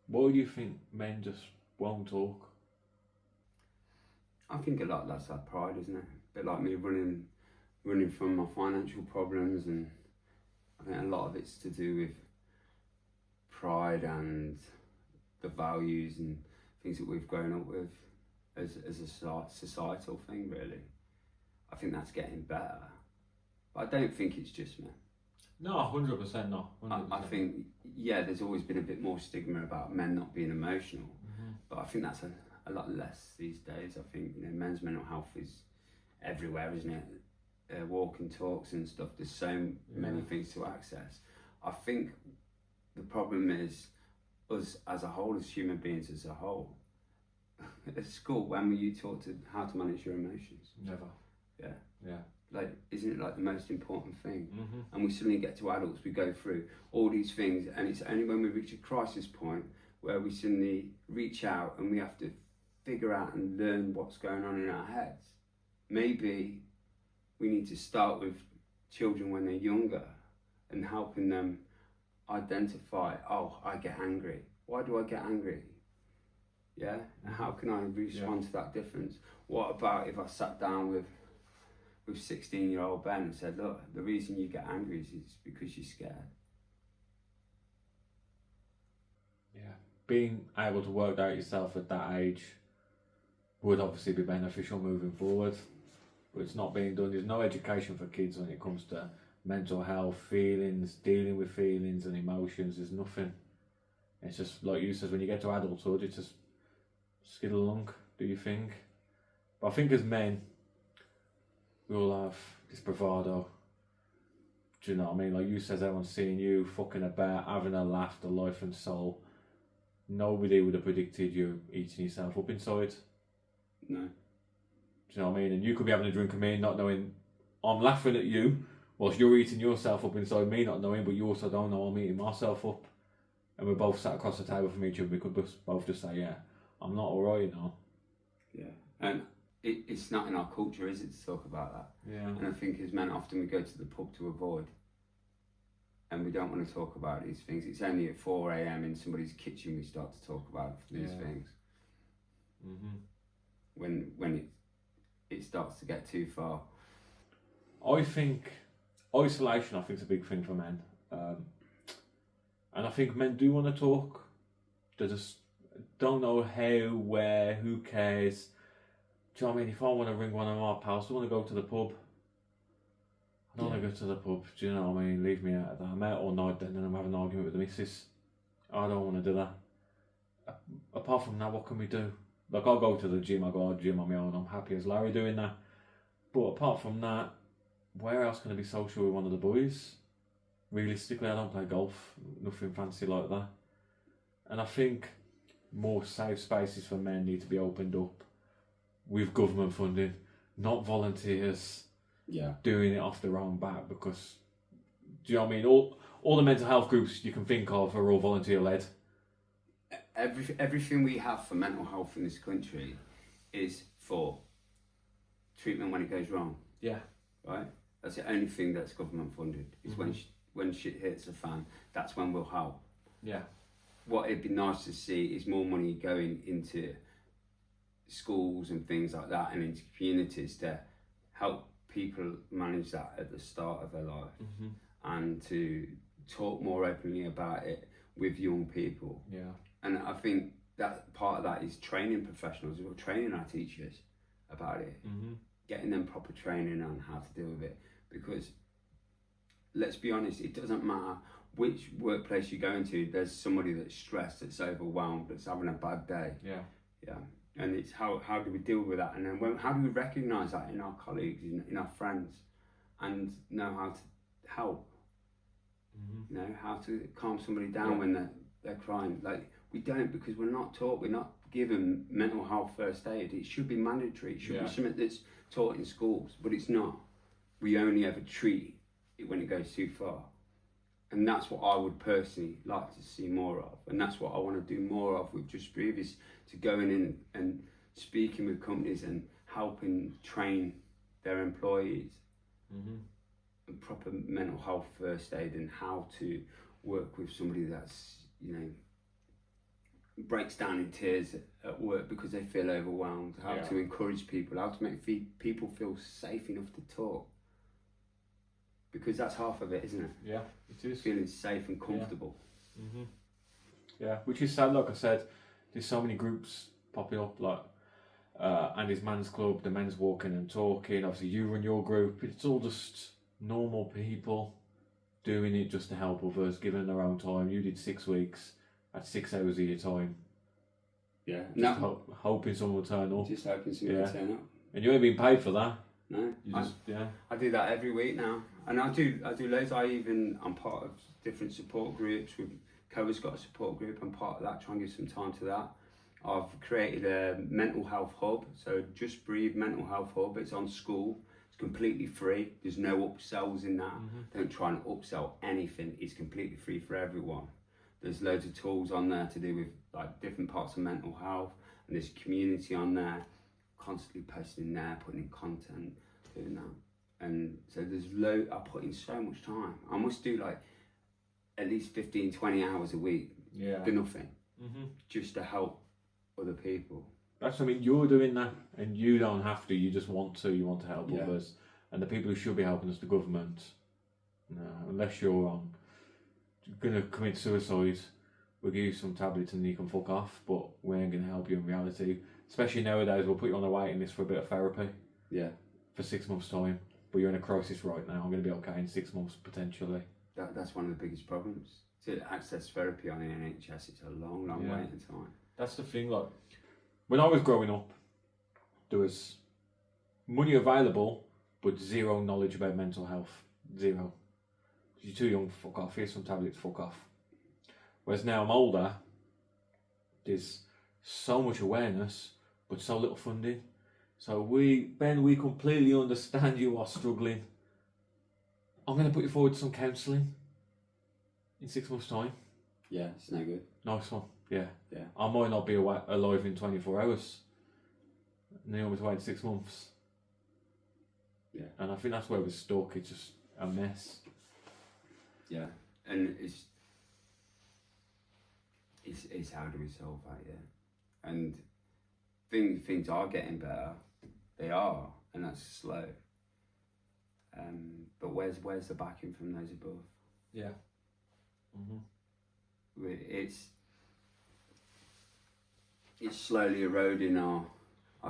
why do you think men just won't talk? I think a lot of that's like pride, isn't it? A bit like me running from my financial problems, and I think a lot of it's to do with pride and the values and things that we've grown up with as a societal thing, really. I think that's getting better. But I don't think it's just men. No, 100% not. 100%. I think, yeah, there's always been a bit more stigma about men not being emotional, but I think that's a lot less these days. I think, you know, men's mental health is everywhere, isn't it? Walking talks and stuff, there's so many things to access. I think the problem is us as a whole, as human beings as a whole. At school, when were you taught to how to manage your emotions? Never. Yeah. Yeah. Like, isn't it like the most important thing? And we suddenly get to adults, we go through all these things, and it's only when we reach a crisis point where we suddenly reach out and we have to figure out and learn what's going on in our heads. Maybe we need to start with children when they're younger and helping them identify, oh, I get angry. Why do I get angry? Yeah? And how can I respond to that difference? What about if I sat down with 16-year-old Ben and said, look, the reason you get angry is because you're scared. Yeah. Being able to work out yourself at that age would obviously be beneficial moving forward, but it's not being done. There's no education for kids when it comes to mental health, feelings, dealing with feelings and emotions. There's nothing. It's just, like you said, when you get to adulthood, it's just skid along, do you think? But I think as men, we all have this bravado. Do you know what I mean? Like you said, everyone's seeing you fucking about, having a laugh, the life and soul. Nobody would have predicted you eating yourself up inside. No. Do you know what I mean? And you could be having a drink of me, not knowing I'm laughing at you, whilst you're eating yourself up inside me, not knowing, but you also don't know I'm eating myself up. And we're both sat across the table from each other. We could both just say, yeah, I'm not alright, you know. Yeah. And it's not in our culture, is it, to talk about that? Yeah. And I think as men, often we go to the pub to avoid, and we don't want to talk about these things. It's only at 4 a.m. in somebody's kitchen we start to talk about these things. When it starts to get too far. I think isolation, I think, is a big thing for men. And I think men do want to talk. They just don't know how, where, who cares. Do you know what I mean? If I want to ring one of my pals, I want to go to the pub. I don't want to go to the pub. Do you know what I mean? Leave me out of that. I'm out all night then and I'm having an argument with the missus. I don't want to do that. Apart from that, what can we do? Like, I'll go to the gym, I go to the gym on my own. I'm happy as Larry doing that. But apart from that, where else can I be social with one of the boys? Realistically, I don't play golf. Nothing fancy like that. And I think more safe spaces for men need to be opened up with government funding, not volunteers doing it off their own back, because, do you know what I mean? All the mental health groups you can think of are all volunteer led. Everything we have for mental health in this country is for treatment when it goes wrong. Yeah. Right? That's the only thing that's government funded. Is when shit hits the fan, that's when we'll help. Yeah. What it'd be nice to see is more money going into schools and things like that, and into communities to help people manage that at the start of their life, and to talk more openly about it with young people. Yeah. And I think that part of that is training professionals, or training our teachers about it, getting them proper training on how to deal with it. Because let's be honest, it doesn't matter which workplace you go into, there's somebody that's stressed, that's overwhelmed, that's having a bad day. Yeah. Yeah. And it's how do we deal with that? And then how do we recognise that in our colleagues, in our friends, and know how to help? You know, how to calm somebody down when they're crying. Like, we don't, because we're not taught, we're not given mental health first aid. It should be mandatory. It should be something that's taught in schools, but it's not. We only ever treat it when it goes too far. And that's what I would personally like to see more of. And that's what I want to do more of with Just Breathe, is to go in and speaking with companies and helping train their employees and proper mental health first aid, and how to work with somebody that's, you know, breaks down in tears at work because they feel overwhelmed, how to encourage people, how to make people feel safe enough to talk. Because that's half of it, isn't it? Yeah, it is. Feeling safe and comfortable. Yeah, which is sad. Like I said, there's so many groups popping up, like Andy's Men's Club, the Men's Walking and Talking. Obviously, you run your group. It's all just normal people doing it just to help others, giving their own time. You did 6 weeks at 6 hours of your time. Yeah. Just hoping someone will turn up. Just hoping someone will turn up. And you ain't being paid for that. No. You just, I do that every week now. And I do loads. I'm part of different support groups. Cova's got a support group. I'm part of that, try and give some time to that. I've created a mental health hub. So Just Breathe Mental Health Hub. It's on school. It's completely free. There's no upsells in that. Don't try and upsell anything. It's completely free for everyone. There's loads of tools on there to do with like different parts of mental health, and there's community on there, constantly posting there, putting in content, doing that. And so there's I put in so much time. I must do like at least 15, 20 hours a week for nothing, just to help other people. That's, I mean, you're doing that and you don't have to, you just want to, you want to help others. And the people who should be helping us, the government, no, unless you're going to commit suicide, we'll give you some tablets and you can fuck off, but we ain't going to help you in reality. Especially nowadays, we'll put you on a waiting list for a bit of therapy. Yeah. For 6 months' time. But you're in a crisis right now, I'm going to be okay in 6 months potentially. That's one of the biggest problems. To access therapy on the NHS, it's a long waiting time. That's the thing, like, when I was growing up, there was money available, but zero knowledge about mental health. Zero. You're too young, fuck off. Here's some tablets, fuck off. Whereas now I'm older, there's so much awareness, but so little funding. So Ben, we completely understand you are struggling. I'm going to put you forward to some counselling in 6 months' time. Yeah, it's no good. Nice one. Yeah. Yeah. I might not be alive in 24 hours. And they always wait 6 months. Yeah. And I think that's where we're stuck. It's just a mess. Yeah. And it's how do we solve that, yeah. And things are getting better. They are, and that's slow. But where's the backing from those above? Yeah. It's slowly eroding our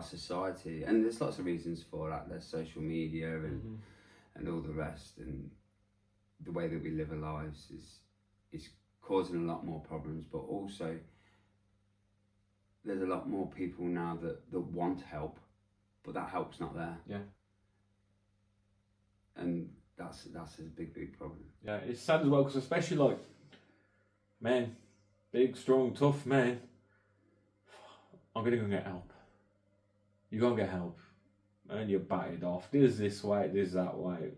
society, and there's lots of reasons for that. There's social media and all the rest, and the way that we live our lives is causing a lot more problems. But also, there's a lot more people now that want help, but that help's not there. Yeah. And that's a big problem. Yeah, it's sad as well, because especially like men, big, strong, tough men, I'm going to go and get help. You go and get help. And you're batted off. There's this way, there's that way.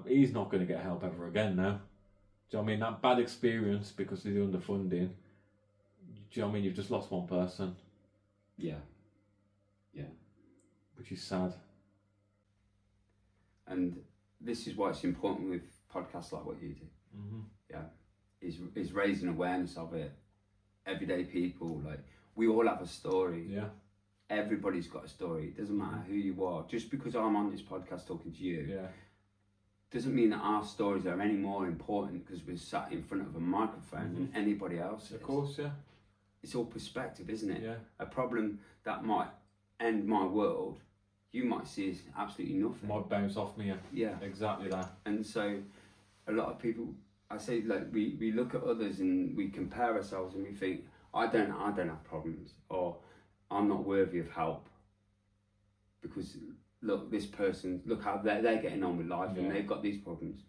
He's not going to get help ever again now. Do you know what I mean? That bad experience because of the underfunding, do you know what I mean? You've just lost one person. Yeah. Yeah. Which is sad. And this is why it's important with podcasts like what you do. Yeah. Is raising awareness of it. Everyday people, like, we all have a story. Yeah. Everybody's got a story. It doesn't matter who you are. Just because I'm on this podcast talking to you, doesn't mean that our stories are any more important because we're sat in front of a microphone than anybody else. Of course, yeah. It's all perspective, isn't it? Yeah. A problem that might end my world, you might see as absolutely nothing. Might bounce off me. Yeah. Exactly that. And so, a lot of people, I say, like, we look at others and we compare ourselves and we think, I don't have problems, or I'm not worthy of help because look, this person, look how they're getting on with life and they've got these problems.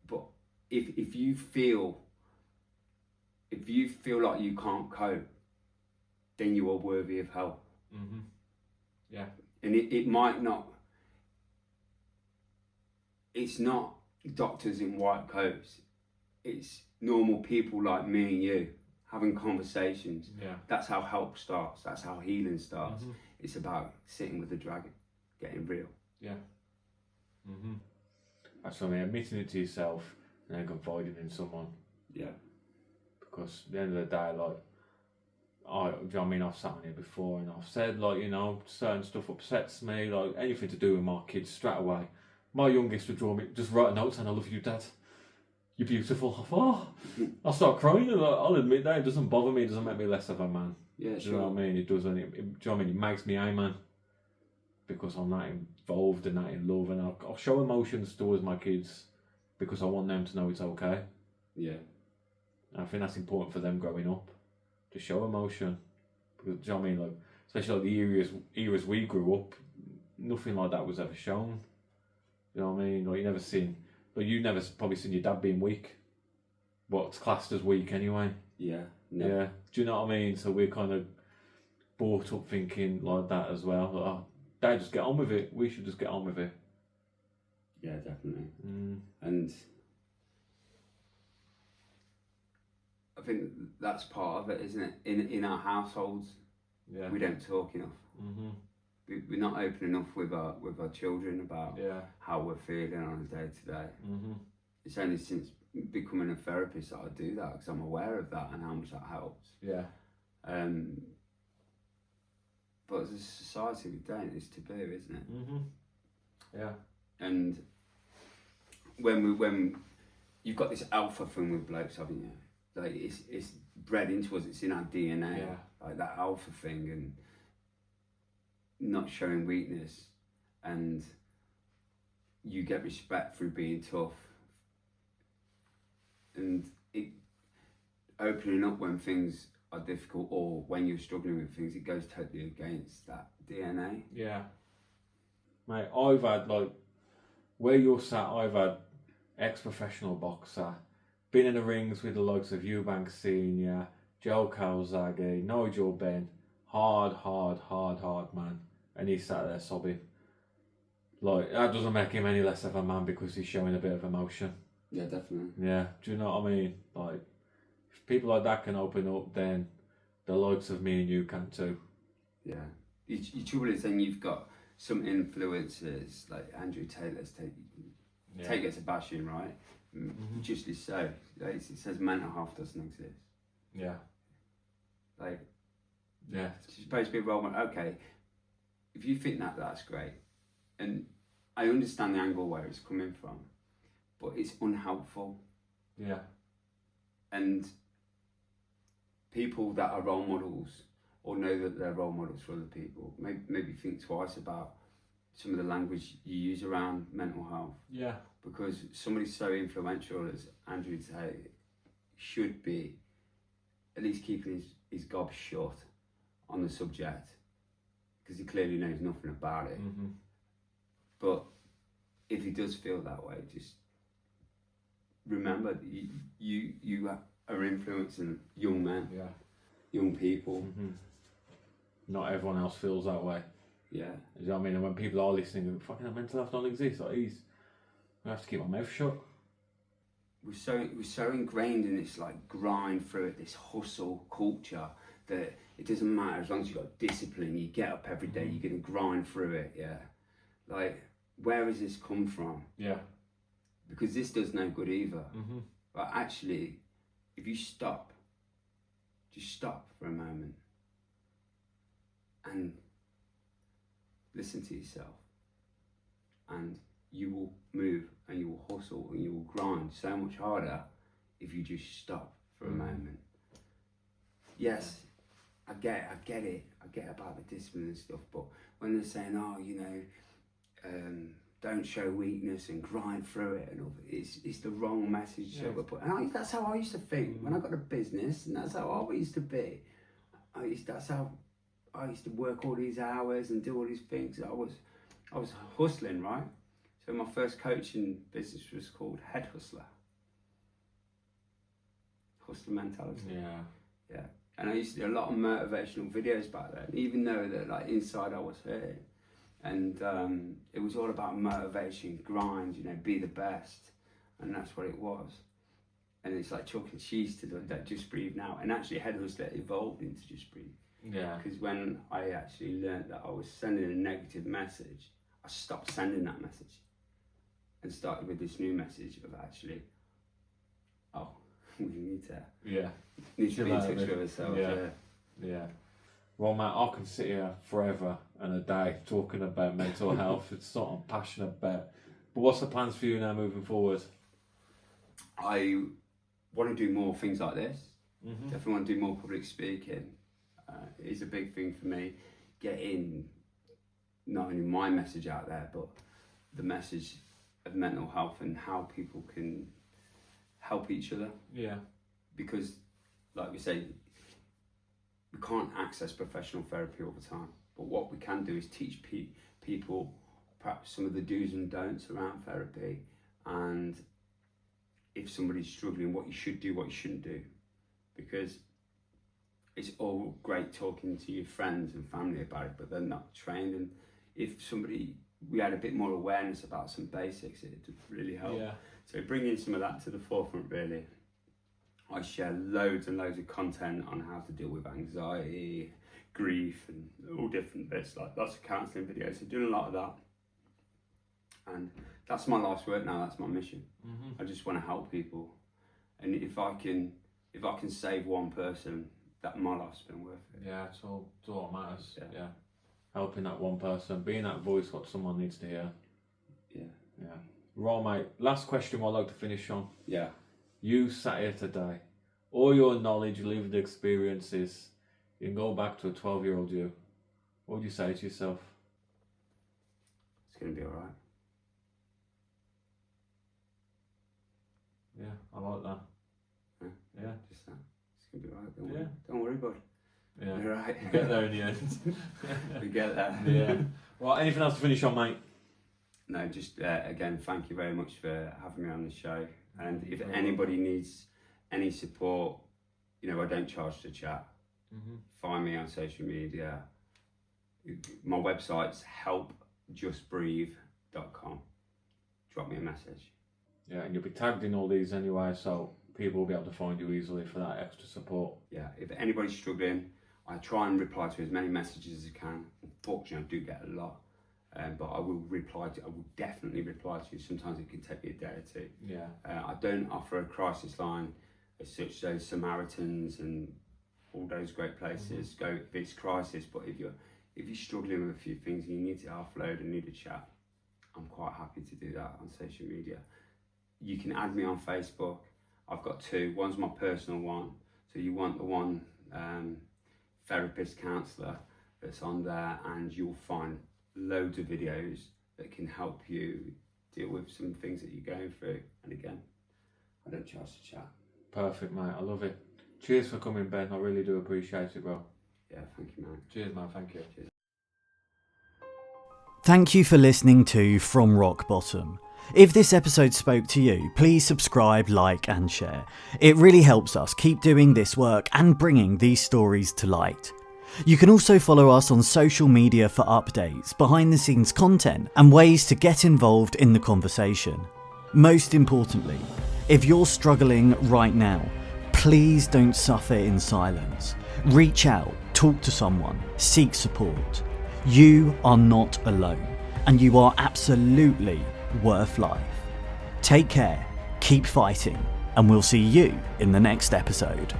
But if you feel like you can't cope, then you are worthy of help. Yeah. And it might not. It's not doctors in white coats. it's normal people like me and you having conversations. Yeah. That's how help starts. That's how healing starts. Mm-hmm. It's about sitting with the dragon, getting real. Yeah. Mm-hmm. That's something, admitting it to yourself and then confiding in someone. Yeah. Because at the end of the day, like, do you know what I mean? I've sat on here before and I've said, like, you know, certain stuff upsets me, like anything to do with my kids straight away. My youngest would draw me, just write a note saying, I love you, Dad. You're beautiful. I'll start crying and I'll admit that. It doesn't bother me, it doesn't make me less of a man. Yeah, Do you know what I mean? It doesn't. Do you know what I mean? It makes me a man because I'm that involved and that in love, and I'll show emotions towards my kids because I want them to know it's okay. Yeah. And I think that's important for them growing up to show emotion. Because, do you know what I mean? Like, especially like the eras we grew up, nothing like that was ever shown. You know what I mean? Like you never probably seen your dad being weak. What's classed as weak anyway. Yeah. No. Yeah. Do you know what I mean? So we're kind of brought up thinking like that as well. Like, oh, Dad, just get on with it. We should just get on with it. Yeah, definitely. Mm. And I think that's part of it, isn't it? In our households, Yeah. we don't talk enough. Mm-hmm. We're not open enough with our children about Yeah. how we're feeling on a day to day. Mm-hmm. It's only since becoming a therapist that I do that, because I'm aware of that and how much that helps. Yeah. But as a society, we don't. It's taboo, isn't it? Mm-hmm. Yeah. And when you've got this alpha thing with blokes, haven't you? Like it's bred into us. It's in our DNA. Yeah. Like that alpha thing and not showing weakness, and you get respect through being tough, and it opening up when things are difficult or when you're struggling with things, it goes totally against that DNA. Yeah. Mate, I've had, like, where you're sat, I've had ex-professional boxer, been in the rings with the likes of Eubank Senior, Joe Calzaghe, Nigel Benn, hard man, and he's sat there sobbing. Like, that doesn't make him any less of a man because he's showing a bit of emotion. Yeah, definitely. Yeah, do you know what I mean? Like, if people like that can open up, then the likes of me and you can too. Yeah. Your trouble is then you've got some influences like Andrew Taylor's take it to bashing, right? Mm-hmm. Justly so. Like, it says mental health doesn't exist. Yeah. Like, Yeah. it's supposed to be a role model. Okay, if you think that, that's great. And I understand the angle where it's coming from, but it's unhelpful. Yeah. And people that are role models or know that they're role models for other people maybe think twice about some of the language you use around mental health, Yeah. because somebody so influential as Andrew Tate should be at least keeping his gob shut on the subject, because he clearly knows nothing about it. Mm-hmm. But if he does feel that way, just remember that you are influencing young men, Yeah. young people. Mm-hmm. Not everyone else feels that way. Yeah. You know what I mean? And when people are listening, fucking mental health don't exist. Like, I have to keep my mouth shut. We're so ingrained in this like grind through it, this hustle culture, that it doesn't matter as long as you've got discipline, you get up every day, you're gonna grind through it, yeah. Like, where has this come from? Yeah. Because this does no good either. Mm-hmm. But actually, if you stop, just stop for a moment and listen to yourself, and you will move and you will hustle and you will grind so much harder if you just stop for a moment. Yes, I get it. I get about the discipline and stuff, but when they're saying, oh, you know, don't show weakness and grind through it, and all, it's the wrong message that we're putting. And that's how I used to think when I got a business, and that's how I used to be. That's how I used to work all these hours and do all these things. I was hustling, right? So my first coaching business was called Head Hustler. Hustler mentality. Yeah. Yeah. And I used to do a lot of motivational videos back then, even though that like inside I was hurting. And it was all about motivation, grind, you know, be the best. And that's what it was. And it's like chalk and cheese to that Just Breathe now. And actually Headless Let evolved into Just Breathe. Yeah. Because when I actually learned that I was sending a negative message, I stopped sending that message and started with this new message of actually, oh, we need to be in touch with ourselves. Yeah. Well, Matt, I can sit here forever and a day talking about mental health. It's something I'm passionate about. But what's the plans for you now moving forward? I want to do more things like this. Definitely want to do more public speaking. It is a big thing for me. Getting not only my message out there, but the message of mental health and how people can help each other. Yeah. Because, like we say, we can't access professional therapy all the time. But what we can do is teach people perhaps some of the do's and don'ts around therapy, and if somebody's struggling, what you should do, what you shouldn't do. Because it's all great talking to your friends and family about it, but they're not trained. And if we had a bit more awareness about some basics, it would really help. Yeah. So bringing some of that to the forefront, really. I share loads and loads of content on how to deal with anxiety, grief, and all different bits, like lots of counselling videos. So doing a lot of that. And that's my life's work now, that's my mission. I just want to help people. And if I can save one person, that my life's been worth it. Yeah, it's all that matters. Yeah. Helping that one person, being that voice what someone needs to hear. Yeah. Right, mate. Last question I'd like to finish on. Yeah. You sat here today. All your knowledge, lived experiences, you can go back to a 12-year-old you. What would you say to yourself? It's going to be alright. Yeah, I like that. Yeah. Just that. It's going to be alright. Don't worry, bud. Yeah. You're right. We'll get there in the end. We get there. Yeah. Well, anything else to finish on, mate? No, just again, thank you very much for having me on the show. And if anybody needs any support, I don't charge to chat. Find me on social media. My website's helpjustbreathe.com. Drop me a message. Yeah, and you'll be tagged in all these anyway, so people will be able to find you easily for that extra support. Yeah, if anybody's struggling, I try and reply to as many messages as I can. Unfortunately, I do get a lot. But I will definitely reply to you. Sometimes it can take me a day or two. Yeah. I don't offer a crisis line as such, those Samaritans and all those great places go if it's crisis. But if you're struggling with a few things and you need to offload and need a chat, I'm quite happy to do that on social media. You can add me on Facebook. I've got two. One's my personal one. So you want the one therapist counsellor that's on there, and you'll find loads of videos that can help you deal with some things that you're going through. And again, I don't charge to chat. Perfect, mate. I love it. Cheers for coming, Ben. I really do appreciate it, bro. Yeah, thank you, man. Cheers, man. Thank you. Cheers. Thank you for listening to From Rock Bottom. If this episode spoke to you, please subscribe, like and share. It really helps us keep doing this work and bringing these stories to light. You can also follow us on social media for updates, behind the scenes content and ways to get involved in the conversation. Most importantly, if you're struggling right now, please don't suffer in silence. Reach out, talk to someone, seek support. You are not alone, and you are absolutely worth life. Take care, keep fighting, and we'll see you in the next episode.